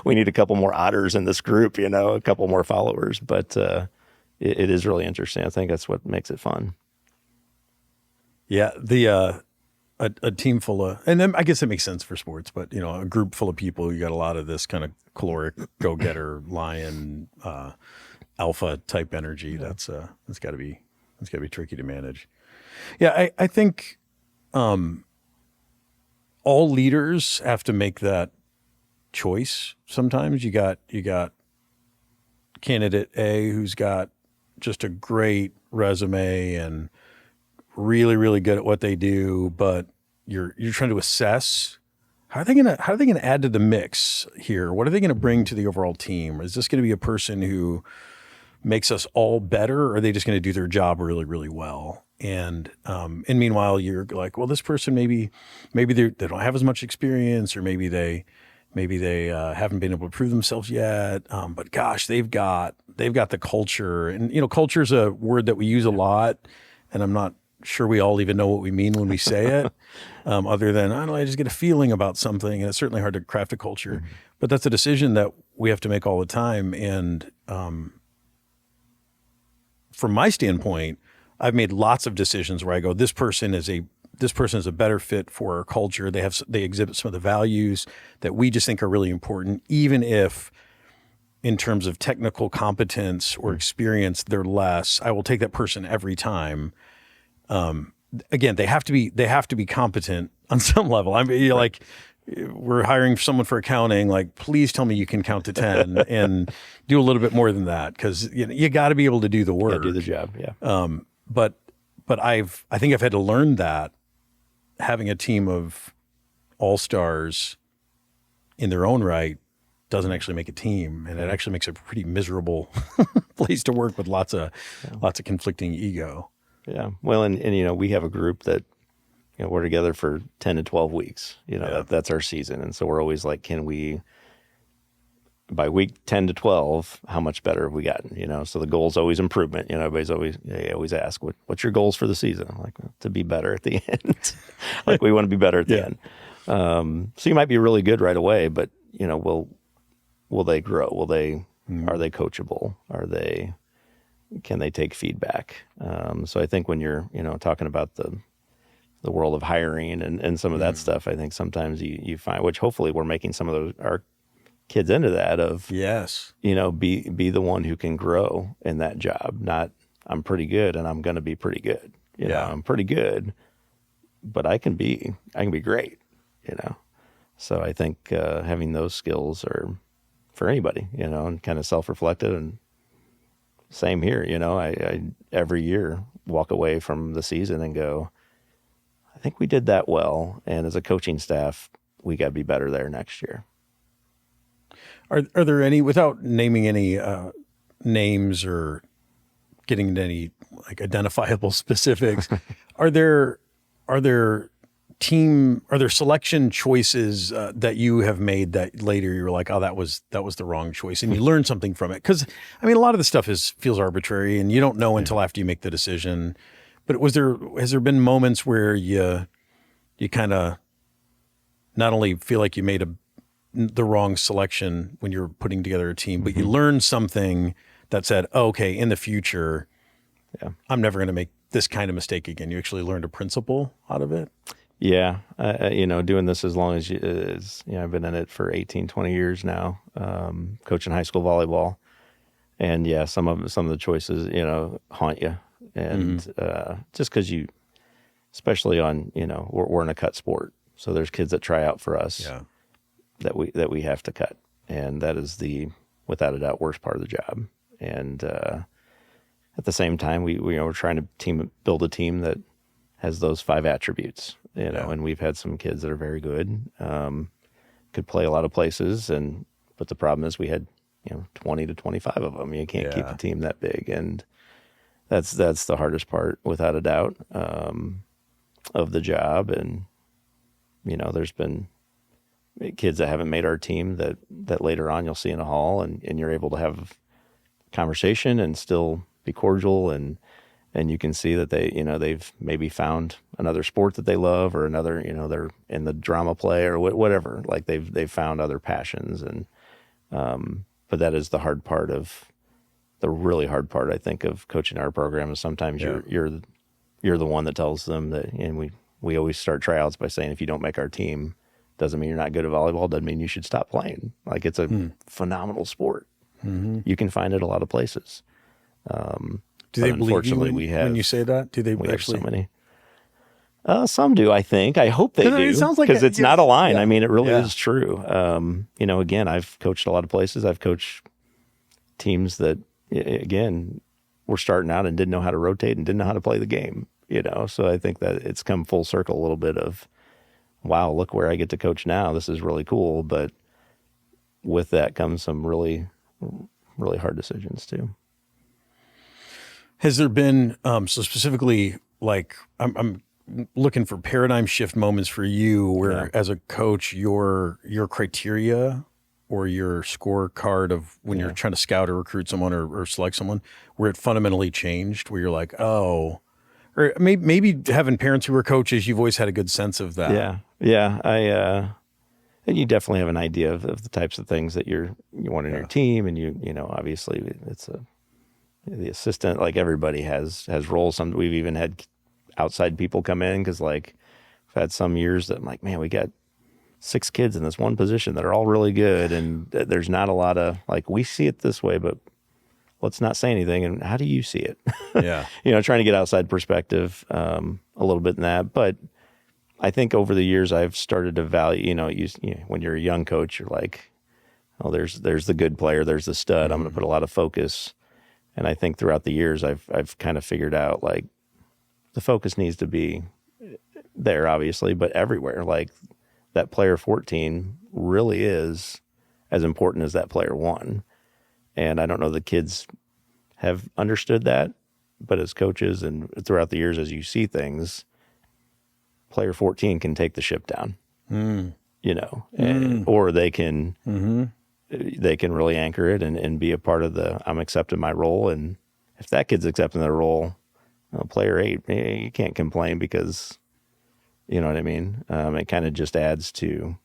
[SPEAKER 2] we need a couple more otters in this group, a couple more followers. But it is really interesting. I think that's what makes it fun.
[SPEAKER 1] Yeah, a team full of, and then I guess it makes sense for sports, but a group full of people, you got a lot of this kind of caloric go-getter lion alpha type energy. That's got to be tricky to manage. Yeah, I think all leaders have to make that choice. Sometimes you got candidate A who's got just a great resume and really, really good at what they do, but you're trying to assess how are they gonna add to the mix here? What are they gonna bring to the overall team? Is this gonna be a person who makes us all better, or are they just gonna do their job really, really well? And meanwhile, you're like, well, this person maybe they don't have as much experience, or maybe they haven't been able to prove themselves yet. But gosh, they've got the culture, and culture is a word that we use a lot, and I'm not sure we all even know what we mean when we say it, other than I just get a feeling about something, and it's certainly hard to craft a culture. But that's a decision that we have to make all the time. And from my standpoint, I've made lots of decisions where I go, this person is a better fit for our culture. They exhibit some of the values that we just think are really important, even if in terms of technical competence or experience, they're less. I will take that person every time. Again, they have to be competent on some level. I mean, like, we're hiring someone for accounting, like, please tell me you can count to 10 and do a little bit more than that. 'Cause you got to be able to do the work.
[SPEAKER 2] Do the job. Yeah.
[SPEAKER 1] But I think I've had to learn that having a team of all-stars in their own right doesn't actually make a team, and it actually makes a pretty miserable place to work with lots of conflicting ego.
[SPEAKER 2] Yeah. Well, and we have a group that we're together for 10 to 12 weeks. That's our season, and so we're always like, can we, by week 10 to 12, how much better have we gotten? So the goal's always improvement. They always ask, what's your goals for the season? I'm like, to be better at the end. Like, we want to be better at the end. So you might be really good right away, but will they grow? Are they coachable? Can they take feedback? So I think when you're, talking about the world of hiring and some of that stuff, I think sometimes you find, which hopefully we're making some of our kids into that of,
[SPEAKER 1] yes,
[SPEAKER 2] be the one who can grow in that job, not I'm pretty good and I'm going to be pretty good. I'm pretty good, but I can be great, So I think having those skills are for anybody, and kind of self-reflective. And same here, I every year walk away from the season and go, I think we did that well. And as a coaching staff, we got to be better there next year.
[SPEAKER 1] Are there any, without naming any names or getting into any like identifiable specifics, are there selection choices that you have made that later you were like, oh, that was the wrong choice, and you learned something from it? Because I mean, a lot of the stuff feels arbitrary, and you don't know until after you make the decision. But has there been moments where you kind of not only feel like you made the wrong selection when you're putting together a team, but you learned something that said, oh, okay, in the future, I'm never going to make this kind of mistake again. You actually learned a principle out of it.
[SPEAKER 2] Yeah. Doing this as long as I've been in it for 18, 20 years now, coaching high school volleyball. And some of the choices, haunt you. And just because especially on, we're in a cut sport. So there's kids that try out for us that we have to cut. And that is without a doubt, worst part of the job. And at the same time, we're trying to build a team that has those 5 attributes, and we've had some kids that are very good, could play a lot of places. But the problem is we had, 20 to 25 of them. You can't keep a team that big. And that's the hardest part, without a doubt, of the job. And, there's been kids that haven't made our team that later on you'll see in a hall, and you're able to have conversation and still be cordial, and you can see that they've maybe found another sport that they love, or another, they're in the drama play or whatever, like they've found other passions. And but that is the really hard part, I think, of coaching our program, is sometimes you're the one that tells them that. And we always start tryouts by saying, if you don't make our team, doesn't mean you're not good at volleyball, doesn't mean you should stop playing. Like, it's a phenomenal sport. You can find it a lot of places.
[SPEAKER 1] Do they believe you when you say that? Do they actually?
[SPEAKER 2] Have so many. Some do, I think. I hope they do.
[SPEAKER 1] It sounds like,
[SPEAKER 2] because it's not a line.
[SPEAKER 1] Yeah.
[SPEAKER 2] I mean, it really is true. Again, I've coached a lot of places. I've coached teams that, again, were starting out and didn't know how to rotate and didn't know how to play the game. So I think that it's come full circle a little bit of, wow, look where I get to coach now. This is really cool. But with that comes some really, really hard decisions too.
[SPEAKER 1] Has there been, so specifically, like, I'm looking for paradigm shift moments for you where, as a coach, your criteria or your scorecard of when you're trying to scout or recruit someone or select someone, where it fundamentally changed, where you're like, oh, or maybe having parents who were coaches, you've always had a good sense of that. Yeah. And you definitely have an idea of the types of things that you want in your team. And obviously it's the assistant, like, everybody has roles. We've even had outside people come in, because, like, I've had some years that I'm like, man, we got 6 kids in this one position that are all really good, and there's not a lot of, like, we see it this way, but let's not say anything. And how do you see it? Yeah.
[SPEAKER 2] Trying to get outside perspective a little bit in that. But I think over the years I've started to value, when you're a young coach, you're like, oh, there's the good player, there's the stud. I'm going to put a lot of focus. And I think throughout the years, I've kind of figured out, like, the focus needs to be there, obviously, but everywhere. Like, that player 14 really is as important as that player 1. And I don't know the kids have understood that, but as coaches and throughout the years, as you see things, player 14 can take the ship down, or they can really anchor it and be a part of I'm accepting my role. And if that kid's accepting their role, player 8, you can't complain, because, you know what I mean? It kind of just adds to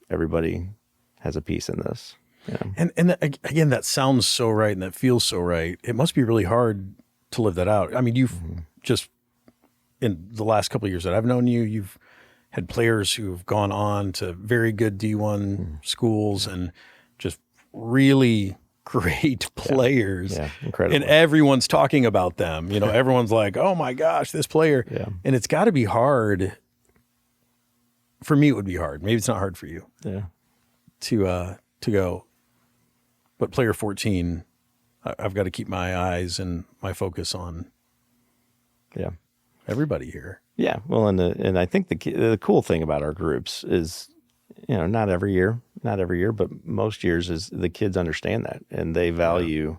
[SPEAKER 2] everybody has a piece in this. Yeah.
[SPEAKER 1] And again, that sounds so right, and that feels so right. It must be really hard to live that out. I mean, you've just, in the last couple of years that I've known you, you've had players who have gone on to very good D1 schools and just really great players.
[SPEAKER 2] Yeah, incredible.
[SPEAKER 1] And everyone's talking about them. You know, everyone's like, oh my gosh, this player.
[SPEAKER 2] Yeah.
[SPEAKER 1] And it's got to be hard. For me, it would be hard. Maybe it's not hard for you.
[SPEAKER 2] Yeah.
[SPEAKER 1] To go, but player 14, I've got to keep my eyes and my focus on everybody here.
[SPEAKER 2] Yeah. Well, and I think the cool thing about our groups is, you know, not every year, but most years is the kids understand that and they value,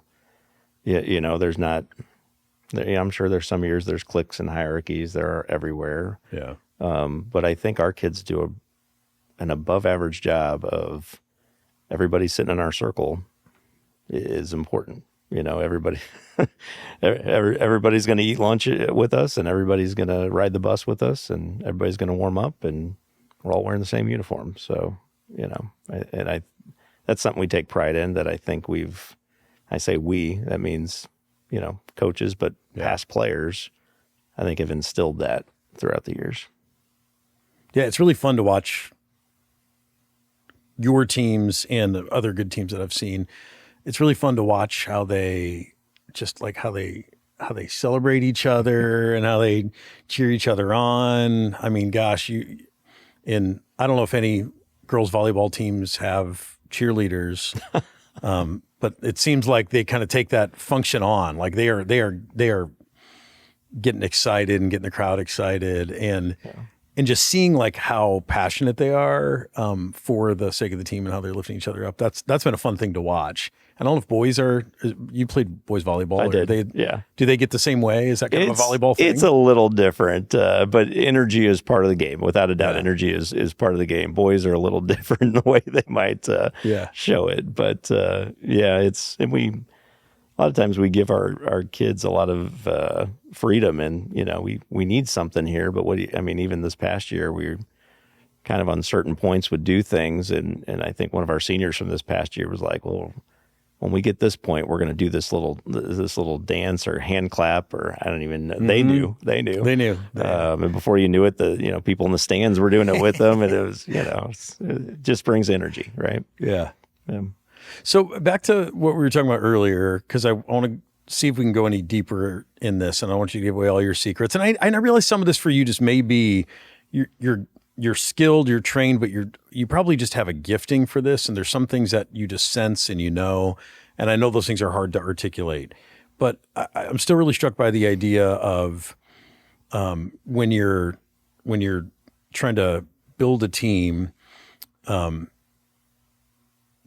[SPEAKER 2] you know, there's not, I'm sure there's some years there's cliques and hierarchies. There are everywhere.
[SPEAKER 1] Yeah.
[SPEAKER 2] But I think our kids do an above average job of everybody sitting in our circle is important. You know, everybody's going to eat lunch with us and everybody's going to ride the bus with us and everybody's going to warm up and we're all wearing the same uniform. So, you know, that's something we take pride in that I think I say we, that means, you know, coaches, but past players, I think have instilled that throughout the years.
[SPEAKER 1] Yeah, it's really fun to watch your teams and the other good teams that I've seen. It's really fun to watch how they celebrate each other and how they cheer each other on. I mean, gosh, I don't know if any girls volleyball teams have cheerleaders, but it seems like they kind of take that function on. Like they are getting excited and getting the crowd excited and just seeing like how passionate they are for the sake of the team and how they're lifting each other up. That's been a fun thing to watch. I don't know if boys you played boys volleyball.
[SPEAKER 2] I did.
[SPEAKER 1] Do they get the same way? Is that kind of a volleyball thing?
[SPEAKER 2] It's a little different, but energy is part of the game. Without a doubt, energy is part of the game. Boys are a little different in the way they might show it. But a lot of times we give our kids a lot of freedom and, you know, we need something here. But even this past year, we kind of on certain points would do things. And I think one of our seniors from this past year was like, well, when we get this point, we're going to do this little dance or hand clap or I don't even know.
[SPEAKER 1] Mm-hmm.
[SPEAKER 2] They knew. And before you knew it, people in the stands were doing it with them. And it was, it just brings energy, right?
[SPEAKER 1] Yeah. So back to what we were talking about earlier, because I want to see if we can go any deeper in this, and I want you to give away all your secrets. And I realize some of this for you just may be you're skilled, you're trained, but you probably just have a gifting for this, and there's some things that you just sense and and I know those things are hard to articulate. But I'm still really struck by the idea of when you're trying to build a team.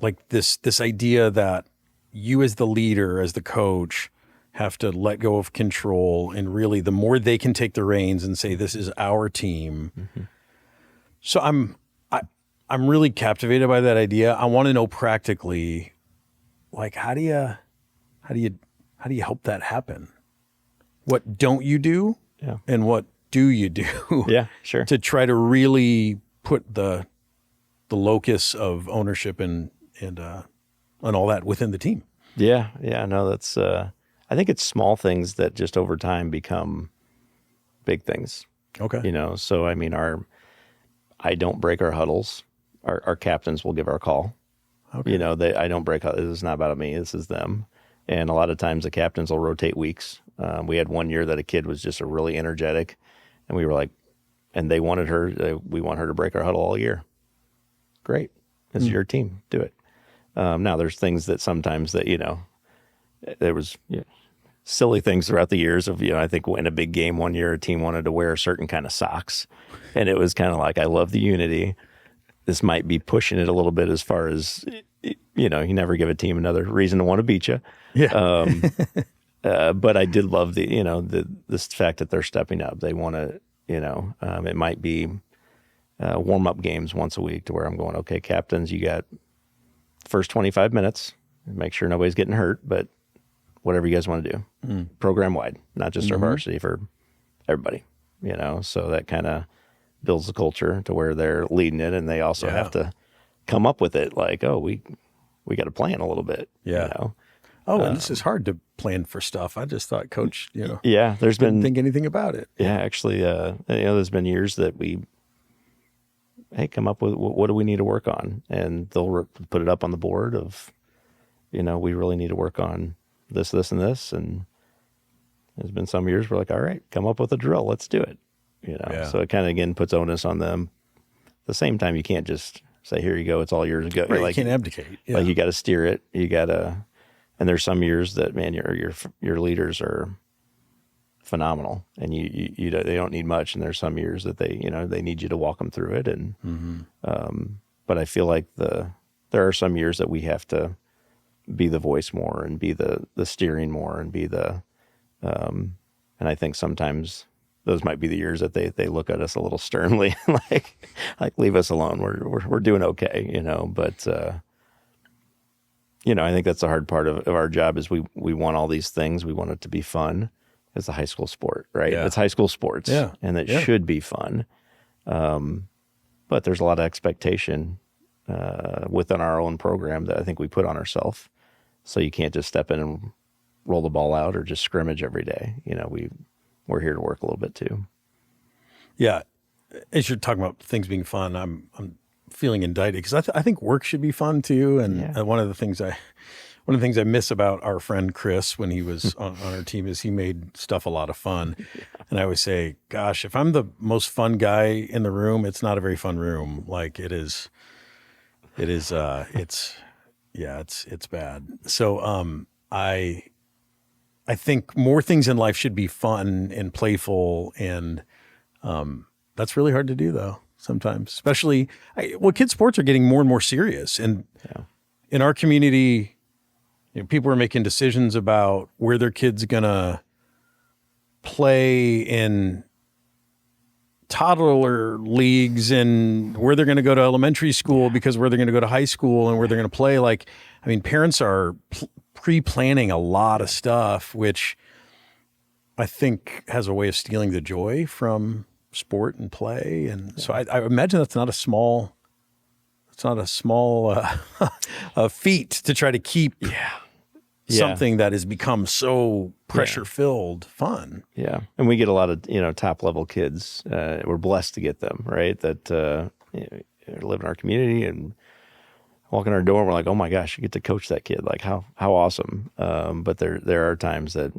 [SPEAKER 1] Like this idea that you as the leader, as the coach, have to let go of control and really the more they can take the reins and say, this is our team. Mm-hmm. So I'm really captivated by that idea. I want to know practically, like, how do you help that happen? What don't you do?
[SPEAKER 2] Yeah.
[SPEAKER 1] And what do you do?
[SPEAKER 2] Yeah, sure.
[SPEAKER 1] To try to really put the locus of ownership and all that within the team.
[SPEAKER 2] Yeah. No, that's. I think it's small things that just over time become big things.
[SPEAKER 1] Okay.
[SPEAKER 2] So I mean, I don't break our huddles. Our captains will give our call. Okay. I don't break. This is not about me. This is them. And a lot of times the captains will rotate weeks. We had one year that a kid was just a really energetic, and we were like, and they wanted her. We want her to break our huddle all year. Great. This is your team. Do it. Now there's things that sometimes that, there was silly things throughout the years of, I think in a big game one year, a team wanted to wear a certain kind of socks. And it was kind of like, I love the unity. This might be pushing it a little bit as far as, you never give a team another reason to want to beat you.
[SPEAKER 1] Yeah.
[SPEAKER 2] But I did love this fact that they're stepping up. They want to, it might be warm-up games once a week to where I'm going, okay, captains, you got first 25 minutes, make sure nobody's getting hurt, but whatever you guys want to do, program-wide, not just our varsity, for everybody, so that kind of builds the culture to where they're leading it, and they also have to come up with it like, oh, we got to plan a little bit,
[SPEAKER 1] Oh, and this is hard to plan for stuff. I just thought, Coach,
[SPEAKER 2] didn't
[SPEAKER 1] think anything about it.
[SPEAKER 2] Yeah, actually, there's been years that come up with what do we need to work on, and they'll put it up on the board of we really need to work on this, this, and this. And there's been some years we're like, all right, come up with a drill. Let's do it. So it kind of, again, puts onus on them. At the same time, you can't just say, here you go, it's all yours to go.
[SPEAKER 1] Right, you can't abdicate.
[SPEAKER 2] Like you got to steer it. You got to, and there's some years that, man, your leaders are phenomenal, and they don't need much. And there's some years that they need you to walk them through it. And but I feel like there are some years that we have to be the voice more and be the steering more and be the and I think sometimes those might be the years that they look at us a little sternly, like leave us alone. We're doing okay, But I think that's the hard part of our job is we want all these things. We want it to be fun. It's a high school sport, right?
[SPEAKER 1] Yeah.
[SPEAKER 2] It's high school sports, and it should be fun. But there's a lot of expectation within our own program that I think we put on ourselves. So you can't just step in and roll the ball out or just scrimmage every day. We're here to work a little bit too. Yeah.
[SPEAKER 1] As you're talking about things being fun, I'm feeling indicted because I think work should be fun too. And one of the things I miss about our friend Chris when he was on our team is he made stuff a lot of fun. And I always say, gosh, if I'm the most fun guy in the room, it's not a very fun room. Like it's bad. So I think more things in life should be fun and playful, and that's really hard to do though sometimes. Especially, kids' sports are getting more and more serious, and in our community, people are making decisions about where their kids gonna play in toddler leagues and where they're going to go to elementary school because where they're going to go to high school and where they're going to play. Parents are pre-planning a lot of stuff, which I think has a way of stealing the joy from sport and play. And so I imagine that's not a small feat to try to keep something that has become so pressure-filled fun.
[SPEAKER 2] Yeah. And we get a lot of, top-level kids. We're blessed to get them, right? That live in our community and walk in our door and we're like, oh my gosh, you get to coach that kid. Like how awesome. But there are times that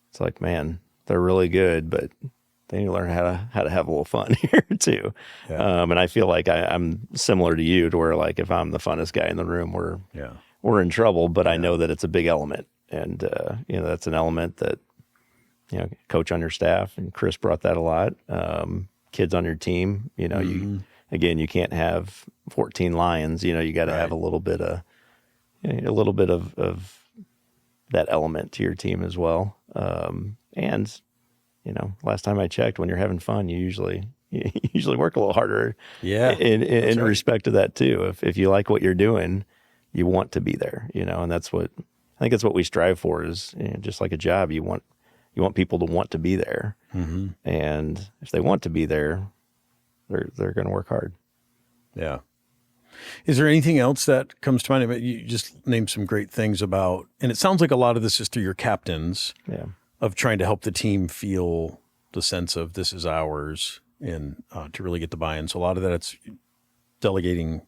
[SPEAKER 2] it's like, man, they're really good, but they need to learn how to have a little fun here too. Yeah. And I feel like I'm similar to you to where like if I'm the funnest guy in the room, we're in trouble, but I know that it's a big element. And, that's an element that, coach on your staff, and Chris brought that a lot. Kids on your team, you can't have 14 lions, you got to have a little bit of that element to your team as well. And, last time I checked, when you're having fun, you usually work a little harder.
[SPEAKER 1] Yeah.
[SPEAKER 2] In respect to that too. If you like what you're doing, you want to be there, and that's what I think. That's what we strive for. Is just like a job, you want people to want to be there, and if they want to be there, they're going to work hard.
[SPEAKER 1] Yeah. Is there anything else that comes to mind? You just named some great things about, and it sounds like a lot of this is through your captains, of trying to help the team feel the sense of this is ours, and to really get the buy-in. So a lot of that, it's delegating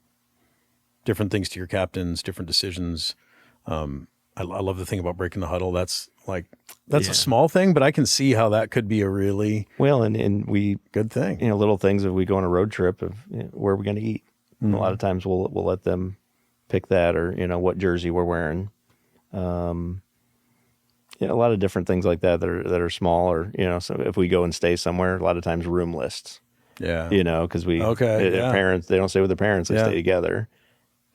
[SPEAKER 1] different things to your captains, different decisions. I love the thing about breaking the huddle. That's a small thing, but I can see how that could be a really
[SPEAKER 2] and we
[SPEAKER 1] good thing.
[SPEAKER 2] Little things. If we go on a road trip, of where are we going to eat? And a lot of times we'll let them pick that, or what jersey we're wearing. A lot of different things like that that are small, or so if we go and stay somewhere, a lot of times room lists.
[SPEAKER 1] Yeah.
[SPEAKER 2] Because parents, they don't stay with their parents, they stay together.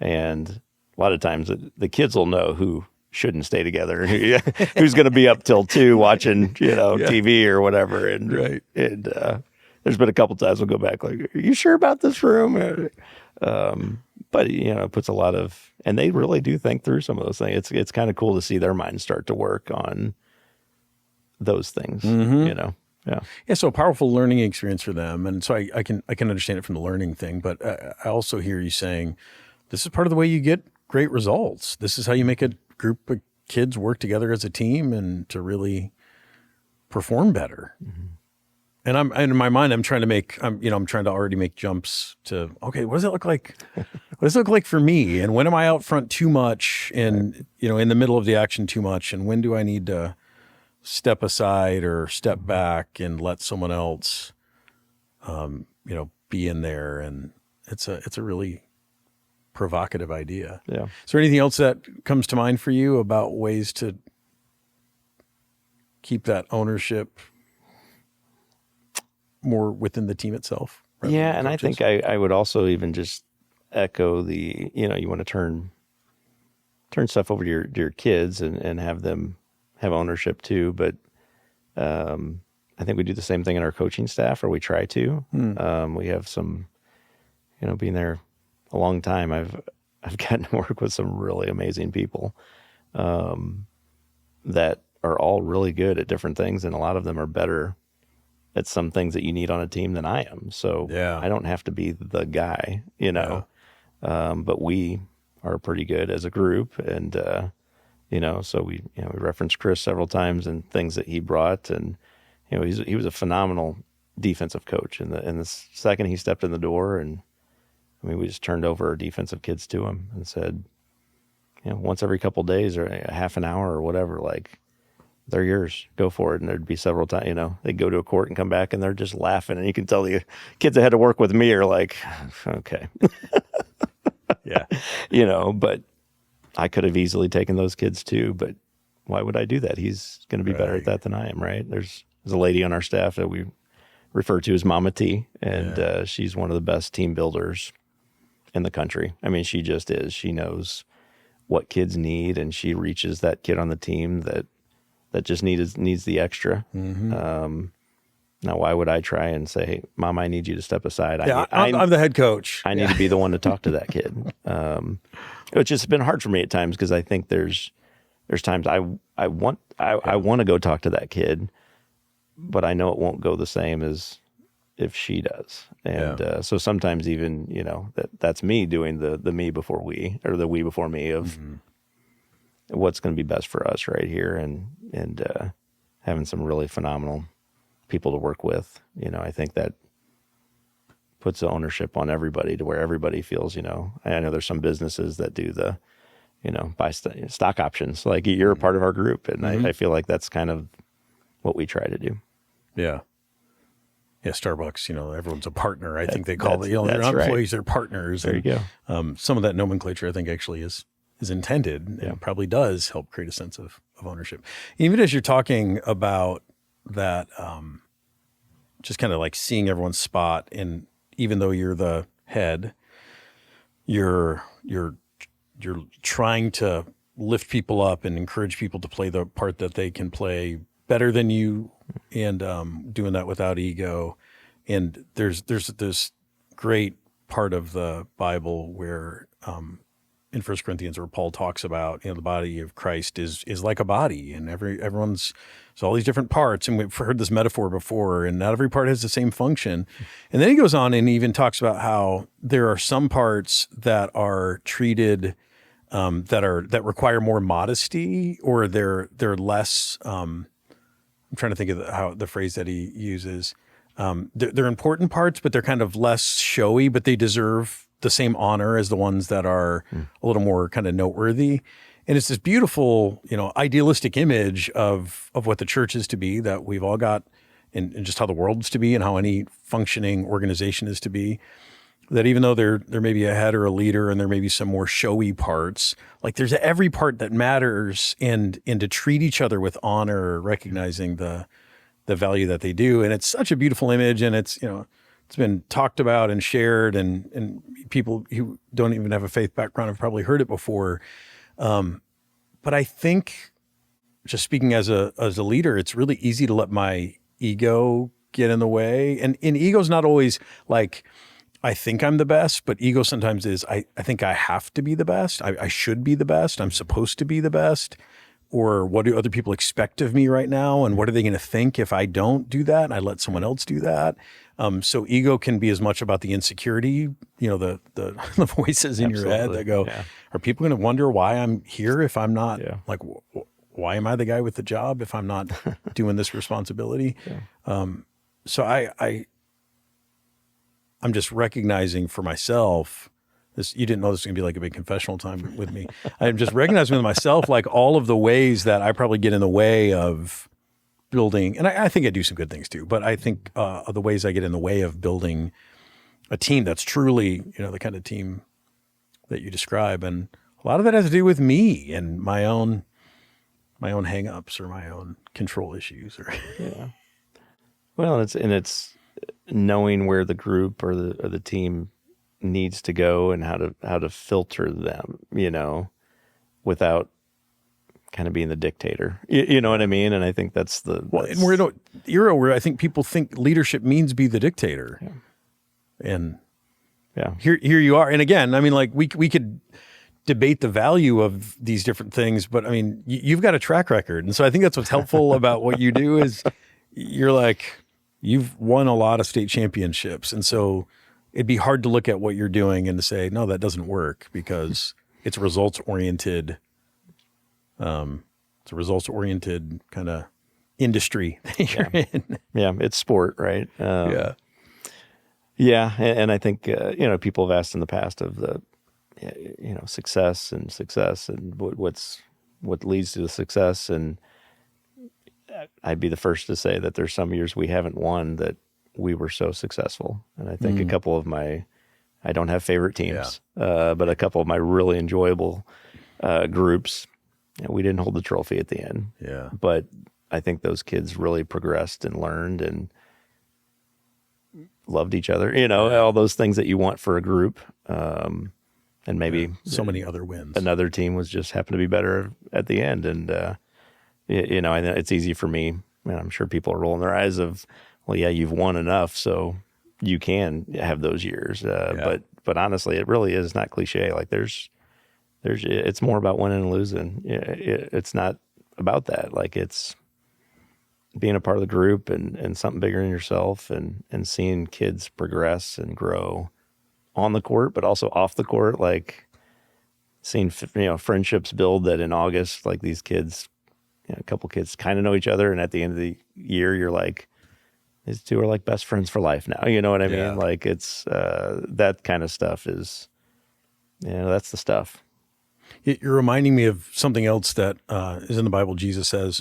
[SPEAKER 2] And a lot of times the kids will know who shouldn't stay together, who's going to be up till 2 watching, TV or whatever. And, there's been a couple times we'll go back like, are you sure about this room? But, it puts a lot of, and they really do think through some of those things. It's kind of cool to see their minds start to work on those things, Yeah.
[SPEAKER 1] Yeah. So a powerful learning experience for them. And so I can understand it from the learning thing, but I also hear you saying, this is part of the way you get great results. This is how you make a group of kids work together as a team and to really perform better. And in my mind, I'm trying to already make jumps to, okay, what does it look like what does it look like for me? And when am I out front too much and, in the middle of the action too much? And when do I need to step aside or step back and let someone else, be in there? And it's a really provocative idea.
[SPEAKER 2] Yeah.
[SPEAKER 1] Is there anything else that comes to mind for you about ways to keep that ownership more within the team itself?
[SPEAKER 2] Yeah, and I think I would also even just echo the, you want to turn stuff over to your kids and have them have ownership too. But I think we do the same thing in our coaching staff, or we try to. We have some, being there a long time, I've gotten to work with some really amazing people that are all really good at different things, and a lot of them are better at some things that you need on a team than I am. So I don't have to be the guy, but we are pretty good as a group. And, so we referenced Chris several times and things that he brought. And, he was a phenomenal defensive coach. And the second he stepped in the door, and we just turned over our defensive kids to him and said, once every couple of days or a half an hour or whatever, like, they're yours. Go for it. And there'd be several times, they'd go to a court and come back and they're just laughing. And you can tell the kids that had to work with me are like, okay.
[SPEAKER 1] Yeah.
[SPEAKER 2] But I could have easily taken those kids too. But why would I do that? He's going to be better at that than I am, right? There's a lady on our staff that we refer to as Mama T. And she's one of the best team builders in the country. I mean, she just is. She knows what kids need, and she reaches that kid on the team that just needs the extra. Mm-hmm. Now, why would I try and say, hey, Mom, I need you to step aside?
[SPEAKER 1] I'm the head coach.
[SPEAKER 2] I need to be the one to talk to that kid. Which has been hard for me at times, because I think there's times I want to go talk to that kid, but I know it won't go the same as if she does. And so sometimes even, that's me doing the me before we, or the we before me of what's going to be best for us right here, and having some really phenomenal people to work with. I think that puts the ownership on everybody to where everybody feels, I know there's some businesses that do the, buy stock options. Like, you're a part of our group. And I feel like that's kind of what we try to do.
[SPEAKER 1] Yeah. Yeah. Starbucks, everyone's a partner. I think they call it, their employees, they're partners.
[SPEAKER 2] There you
[SPEAKER 1] go. Some of that nomenclature, I think, actually is intended and probably does help create a sense of ownership. Even as you're talking about that, just kind of like seeing everyone's spot, and even though you're the head, you're trying to lift people up and encourage people to play the part that they can play better than you, and doing that without ego. And there's this great part of the Bible where in 1 Corinthians, where Paul talks about, the body of Christ is like a body, and everyone's, so all these different parts, and we've heard this metaphor before, and not every part has the same function. And then he goes on and even talks about how there are some parts that are treated that require more modesty, or they're less. I'm trying to think of how the phrase that he uses. They're important parts, but they're kind of less showy, but they deserve the same honor as the ones that are a little more kind of noteworthy. And it's this beautiful, idealistic image of what the church is to be, that we've all got, and just how the world's to be, and how any functioning organization is to be. That even though there may be a head or a leader, and there may be some more showy parts, like there's every part that matters, and to treat each other with honor, recognizing the value that they do. And it's such a beautiful image, and it's been talked about and shared, and people who don't even have a faith background have probably heard it before. But I think, just speaking as a leader, it's really easy to let my ego get in the way. And ego's not always like, I think I'm the best, but ego sometimes is, I think I have to be the best. I should be the best. I'm supposed to be the best. Or what do other people expect of me right now? And what are they going to think if I don't do that and I let someone else do that? So ego can be as much about the insecurity, the voices in your head that go, are people going to wonder why I'm here if I'm not, like, why am I the guy with the job if I'm not doing this responsibility? So I'm just recognizing for myself you didn't know this was going to be like a big confessional time with me. I'm just recognizing with myself, like all of the ways that I probably get in the way of building, and I think I do some good things too, but I think of the ways I get in the way of building a team that's truly, the kind of team that you describe. And a lot of that has to do with me and my own hang-ups or my own control issues.
[SPEAKER 2] Yeah. Well, it's knowing where the group or the team needs to go and how to filter them, without kind of being the dictator. You know what I mean? And I think and
[SPEAKER 1] we're in an era where I think people think leadership means be the dictator.
[SPEAKER 2] Yeah.
[SPEAKER 1] And
[SPEAKER 2] yeah,
[SPEAKER 1] here you are. And again, I mean, like we could debate the value of these different things, but I mean, you've got a track record. And so I think that's what's helpful about what you do is you've won a lot of state championships. And so it'd be hard to look at what you're doing and to say, no, that doesn't work because it's results oriented. It's a results oriented kind of industry that you're in.
[SPEAKER 2] Yeah. It's sport, right? Yeah. And I think, people have asked in the past of the, success and what leads to the success. And I'd be the first to say that there's some years we haven't won that we were so successful. And I think a couple of I don't have favorite teams, but a couple of my really enjoyable groups, we didn't hold the trophy at the end.
[SPEAKER 1] Yeah.
[SPEAKER 2] But I think those kids really progressed and learned and loved each other, all those things that you want for a group. And maybe
[SPEAKER 1] so many other wins.
[SPEAKER 2] Another team was just happened to be better at the end. And, I know it's easy for me. And I'm sure people are rolling their eyes of, well, yeah, you've won enough, so you can have those years. But honestly, it really is not cliche. Like it's more about winning and losing. It's not about that. Like it's being a part of the group and something bigger than yourself and seeing kids progress and grow on the court, but also off the court, like seeing, friendships build that in August, like these kids, a couple kids kind of know each other. And at the end of the year, you're like, these two are like best friends for life now. You know what I mean? Like it's, that kind of stuff is, that's the stuff.
[SPEAKER 1] You're reminding me of something else that is in the Bible. Jesus says,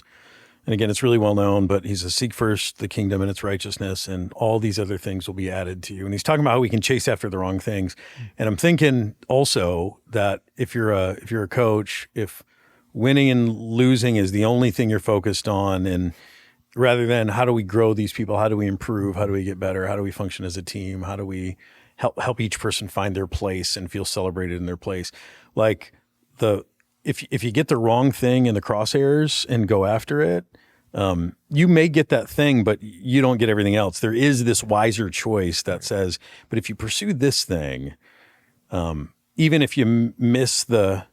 [SPEAKER 1] and again, it's really well known, but he says, seek first the kingdom and its righteousness, and all these other things will be added to you. And he's talking about how we can chase after the wrong things. And I'm thinking also that if you're a coach, if winning and losing is the only thing you're focused on, and rather than how do we grow these people, how do we improve, how do we get better, how do we function as a team, how do we help each person find their place and feel celebrated in their place, like if you get the wrong thing in the crosshairs and go after it, you may get that thing, but you don't get everything else. There is this wiser choice that says, but if you pursue this thing, even if you miss the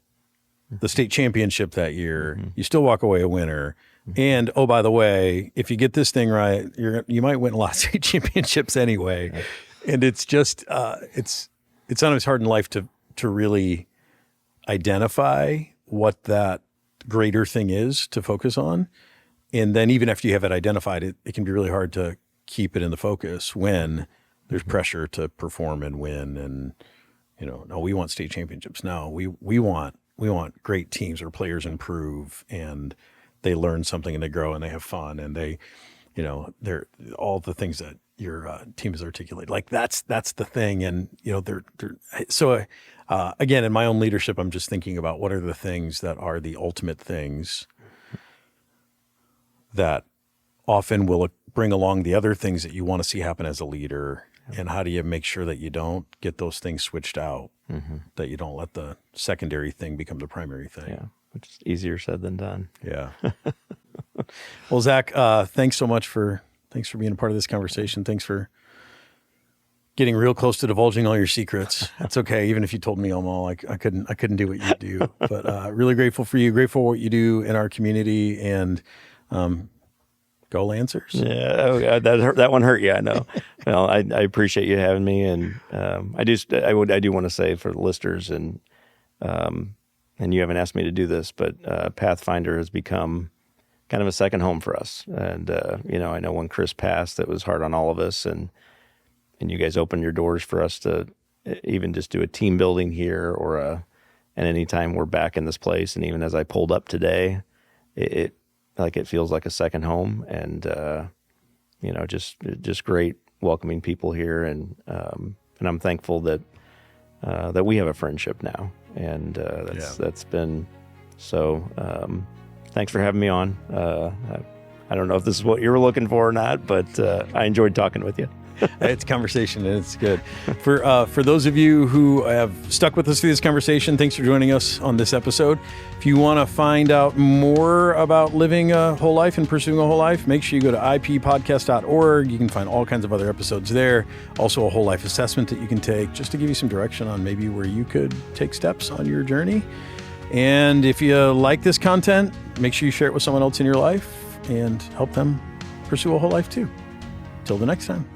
[SPEAKER 1] state championship that year, you still walk away a winner. And oh, by the way, if you get this thing right, you might win a lot of state championships anyway. Right. And it's just it's sometimes hard in life to really identify what that greater thing is to focus on. And then even after you have it identified, it can be really hard to keep it in the focus when there's pressure to perform and win. And, no, we want state championships. No, we want great teams where players improve and they learn something and they grow and they have fun and they, they're all the things that your team has articulated. Like that's the thing. And, so again, in my own leadership, I'm just thinking about what are the things that are the ultimate things that often will bring along the other things that you want to see happen as a leader. And how do you make sure that you don't get those things switched out, that you don't let the secondary thing become the primary thing?
[SPEAKER 2] Yeah, which is easier said than done.
[SPEAKER 1] Yeah. Well, Zach, thanks so much for being a part of this conversation. Thanks for getting real close to divulging all your secrets. That's okay. Even if you told me them all, I couldn't do what you do, but really grateful for you, grateful for what you do in our community, and go Lancers.
[SPEAKER 2] Yeah, that one hurt you, I know. Well, I appreciate you having me, and I do want to say for the listeners, and you haven't asked me to do this, but Pathfinder has become kind of a second home for us. And I know when Chris passed, that was hard on all of us, and you guys opened your doors for us to even just do a team building here and anytime we're back in this place. And even as I pulled up today, it feels like a second home, and, just great welcoming people here. And I'm thankful that we have a friendship now. And that's been so. Thanks for having me on. I don't know if this is what you were looking for or not, but I enjoyed talking with you.
[SPEAKER 1] It's a conversation, and it's good. For those of you who have stuck with us through this conversation, thanks for joining us on this episode. If you want to find out more about living a whole life and pursuing a whole life, make sure you go to ippodcast.org. You can find all kinds of other episodes there. Also a whole life assessment that you can take just to give you some direction on maybe where you could take steps on your journey. And if you like this content, make sure you share it with someone else in your life and help them pursue a whole life too. Till the next time.